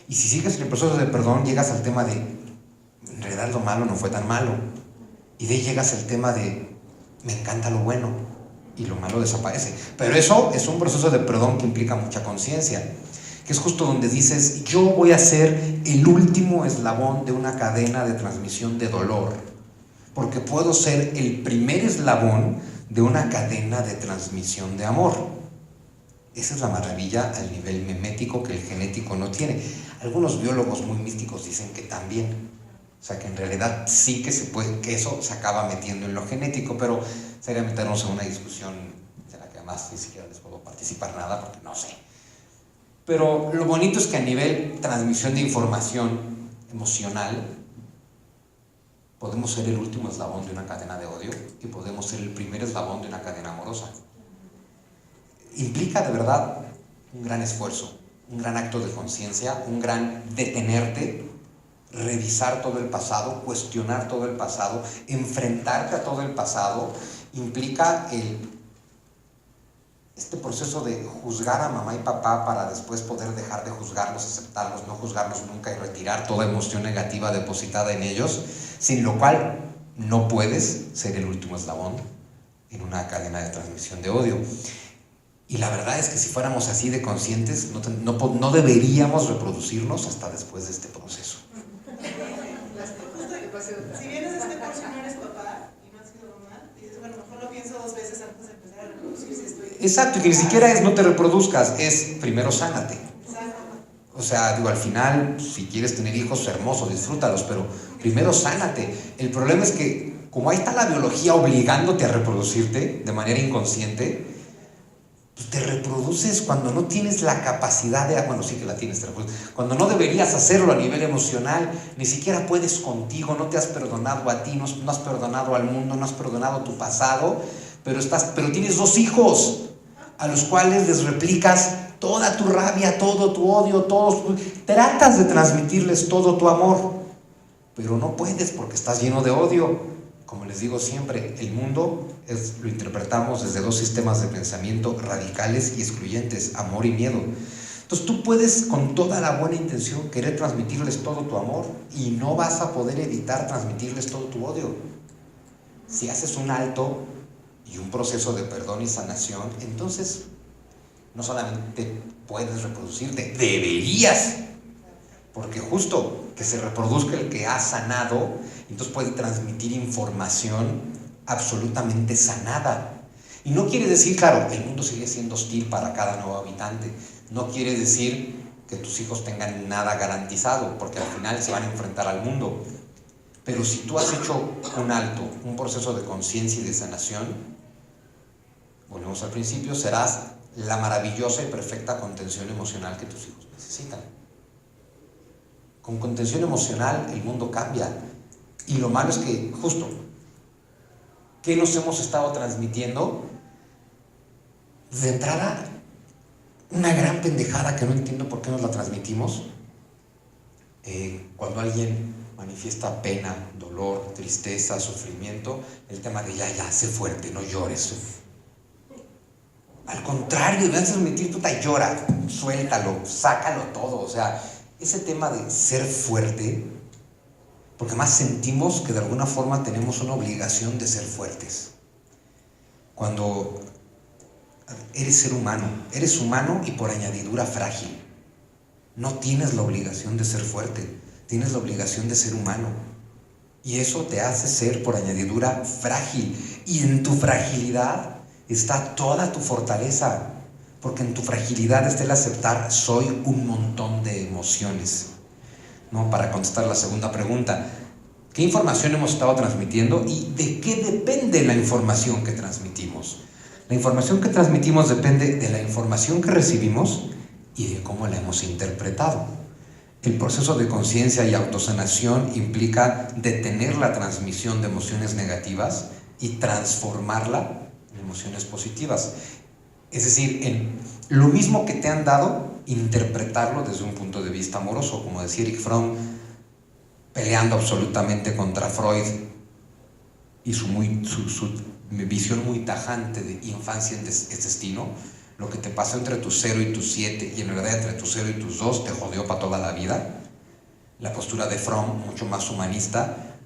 Speaker 1: Y si sigues en el proceso de perdón, llegas al tema de, en realidad lo malo no fue tan malo. Y de ahí llegas al tema de, me encanta lo bueno, y lo malo desaparece. Pero eso es un proceso de perdón que implica mucha conciencia, que es justo donde dices, yo voy a ser el último eslabón de una cadena de transmisión de dolor, porque puedo ser el primer eslabón de una cadena de transmisión de amor. Esa es la maravilla al nivel memético que el genético no tiene. Algunos biólogos muy místicos dicen que también. O sea, que en realidad sí que se puede, que eso se acaba metiendo en lo genético, pero sería meternos en una discusión de la que además ni siquiera les puedo participar nada porque no sé. Pero lo bonito es que a nivel transmisión de información emocional podemos ser el último eslabón de una cadena de odio y podemos ser el primer eslabón de una cadena amorosa. Implica de verdad un gran esfuerzo, un gran acto de conciencia, un gran detenerte, revisar todo el pasado, cuestionar todo el pasado, enfrentarte a todo el pasado. Implica este proceso de juzgar a mamá y papá para después poder dejar de juzgarlos, aceptarlos, no juzgarlos nunca y retirar toda emoción negativa depositada en ellos, sin lo cual no puedes ser el último eslabón en una cadena de transmisión de odio. Y la verdad es que si fuéramos así de conscientes, no deberíamos reproducirnos hasta después de este proceso.
Speaker 4: Si vienes a este curso y no eres papá y no has sido mamá, dices, bueno, mejor lo pienso 2 veces antes de empezar a reproducir si estoy...
Speaker 1: Exacto, y que ni siquiera es no te reproduzcas, es primero sánate. O sea, digo, al final, si quieres tener hijos, hermoso, disfrútalos, pero primero sánate. El problema es que, como ahí está la biología obligándote a reproducirte de manera inconsciente, pues te reproduces cuando no tienes la capacidad de... Bueno, sí que la tienes, cuando no deberías hacerlo a nivel emocional, ni siquiera puedes contigo, no te has perdonado a ti, no has perdonado al mundo, no has perdonado tu pasado, pero tienes 2 hijos a los cuales les replicas toda tu rabia, todo tu odio, tratas de transmitirles todo tu amor, pero no puedes porque estás lleno de odio. Como les digo siempre, el mundo lo interpretamos desde 2 sistemas de pensamiento radicales y excluyentes, amor y miedo. Entonces tú puedes con toda la buena intención querer transmitirles todo tu amor y no vas a poder evitar transmitirles todo tu odio. Si haces un alto y un proceso de perdón y sanación, entonces no solamente puedes reproducirte, deberías, porque justo que se reproduzca el que ha sanado, entonces puede transmitir información absolutamente sanada. Y no quiere decir, claro, el mundo sigue siendo hostil para cada nuevo habitante. No quiere decir que tus hijos tengan nada garantizado, porque al final se van a enfrentar al mundo. Pero si tú has hecho un alto, un proceso de conciencia y de sanación, volvemos al principio, serás la maravillosa y perfecta contención emocional que tus hijos necesitan. Con contención emocional el mundo cambia. Y lo malo es que, justo, ¿qué nos hemos estado transmitiendo? De entrada, una gran pendejada que no entiendo por qué nos la transmitimos. Cuando alguien manifiesta pena, dolor, tristeza, sufrimiento, el tema de ya, sé fuerte, no llores. Al contrario, debes transmitir, puta, llora, suéltalo, sácalo todo. O sea, ese tema de ser fuerte, porque más sentimos que de alguna forma tenemos una obligación de ser fuertes. Cuando eres ser humano, eres humano y por añadidura frágil. No tienes la obligación de ser fuerte, tienes la obligación de ser humano. Y eso te hace ser por añadidura frágil. Y en tu fragilidad está toda tu fortaleza, porque en tu fragilidad está el aceptar, soy un montón de emociones. ¿No? Para contestar la segunda pregunta, ¿qué información hemos estado transmitiendo y de qué depende la información que transmitimos? La información que transmitimos depende de la información que recibimos y de cómo la hemos interpretado. El proceso de conciencia y autosanación implica detener la transmisión de emociones negativas y transformarla en emociones positivas. Es decir, en lo mismo que te han dado, interpretarlo desde un punto de vista amoroso, como decía Erich Fromm, peleando absolutamente contra Freud y su visión muy tajante de infancia es destino. Lo que te pasó entre tus 0 y tus 7, y en realidad entre tus 0 y tus 2, te jodió para toda la vida. La postura de Fromm, mucho más humanista,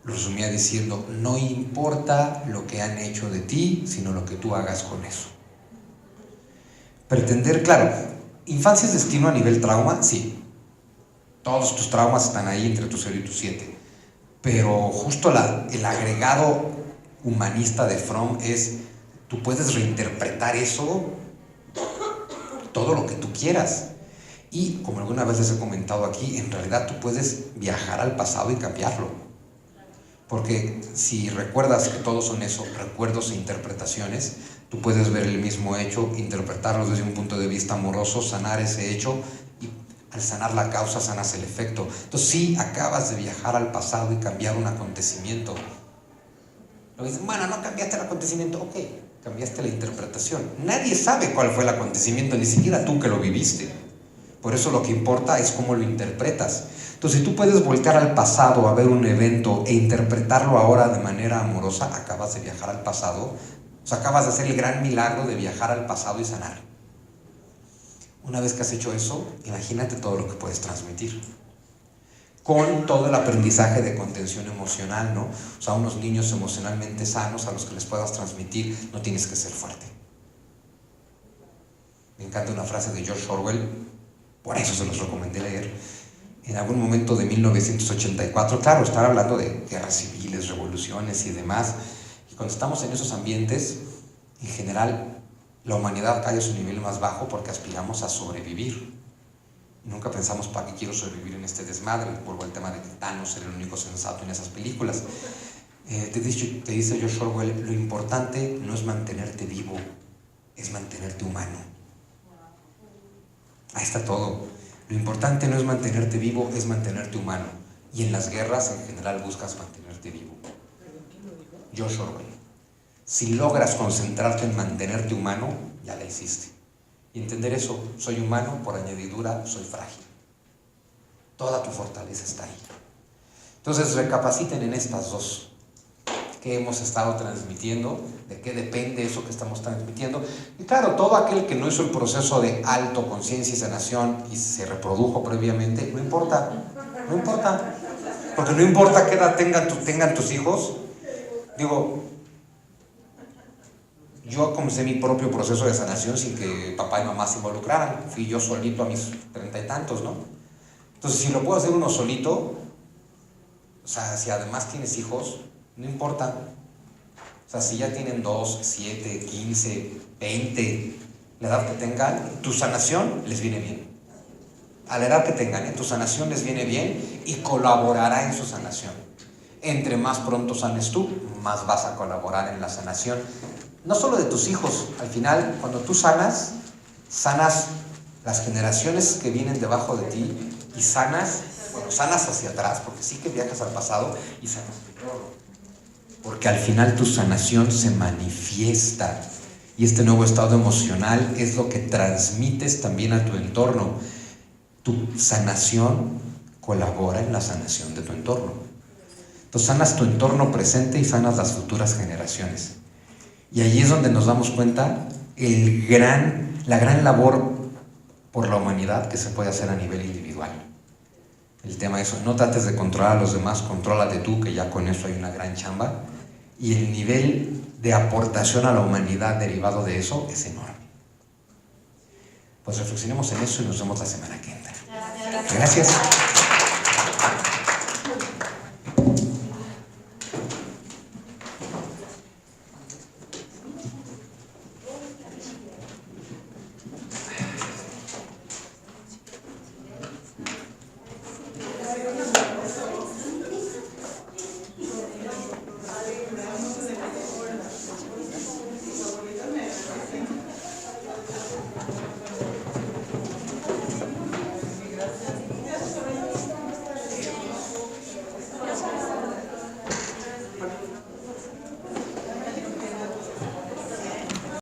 Speaker 1: lo resumía diciendo, no importa lo que han hecho de ti, sino lo que tú hagas con eso. Pretender, claro, infancia es destino a nivel trauma, sí. Todos tus traumas están ahí entre tu 0 y tu 7. Pero justo el agregado humanista de Fromm es, tú puedes reinterpretar eso todo lo que tú quieras. Y como alguna vez les he comentado aquí, en realidad tú puedes viajar al pasado y cambiarlo. Porque si recuerdas que todos son eso, recuerdos e interpretaciones, tú puedes ver el mismo hecho, interpretarlo desde un punto de vista amoroso, sanar ese hecho, y al sanar la causa sanas el efecto. Entonces sí, acabas de viajar al pasado y cambiar un acontecimiento. Lo dicen, bueno, no cambiaste el acontecimiento, ok, cambiaste la interpretación. Nadie sabe cuál fue el acontecimiento, ni siquiera tú que lo viviste. Por eso lo que importa es cómo lo interpretas. Entonces, si tú puedes voltear al pasado a ver un evento e interpretarlo ahora de manera amorosa, acabas de viajar al pasado. O sea, acabas de hacer el gran milagro de viajar al pasado y sanar. Una vez que has hecho eso, imagínate todo lo que puedes transmitir. Con todo el aprendizaje de contención emocional, ¿no? O sea, unos niños emocionalmente sanos a los que les puedas transmitir, no tienes que ser fuerte. Me encanta una frase de George Orwell, por eso se los recomendé leer. En algún momento de 1984, claro, están hablando de guerras civiles, revoluciones y demás. Y cuando estamos en esos ambientes, en general, la humanidad cae a su nivel más bajo porque aspiramos a sobrevivir. Nunca pensamos, ¿para qué quiero sobrevivir en este desmadre? Vuelvo al tema de que Thanos era el único sensato en esas películas. Te dice George Orwell, lo importante no es mantenerte vivo, es mantenerte humano. Ahí está todo. Lo importante no es mantenerte vivo, es mantenerte humano. Y en las guerras, en general, buscas mantenerte vivo. George Orwell. Si logras concentrarte en mantenerte humano, ya la hiciste. Y entender eso, soy humano, por añadidura, soy frágil. Toda tu fortaleza está ahí. Entonces, recapaciten en estas dos. ¿Qué hemos estado transmitiendo? ¿De qué depende eso que estamos transmitiendo? Y claro, todo aquel que no hizo el proceso de autoconciencia y sanación y se reprodujo previamente, no importa. No importa. Porque no importa qué edad tengan tus hijos. Digo, yo comencé mi propio proceso de sanación sin que papá y mamá se involucraran. Fui yo solito a mis 30 y tantos, ¿no? Entonces, si lo puedo hacer uno solito, o sea, si además tienes hijos, no importa. O sea, si ya tienen 2, 7, 15, 20, la edad que tengan, tu sanación les viene bien. a la edad que tengan, tu sanación les viene bien y colaborará en su sanación. Entre más pronto sanes tú, más vas a colaborar en la sanación, no solo de tus hijos. Al final, cuando tú sanas las generaciones que vienen debajo de ti y sanas hacia atrás, porque sí que viajas al pasado y sanas tu entorno. Porque al final tu sanación se manifiesta y este nuevo estado emocional es lo que transmites también a tu entorno. Tu sanación colabora en la sanación de tu entorno. Entonces sanas tu entorno presente y sanas las futuras generaciones. Y allí es donde nos damos cuenta la gran labor por la humanidad que se puede hacer a nivel individual. El tema es, no trates de controlar a los demás, contrólate tú, que ya con eso hay una gran chamba. Y el nivel de aportación a la humanidad derivado de eso es enorme. Pues reflexionemos en eso y nos vemos la semana que entra. Gracias.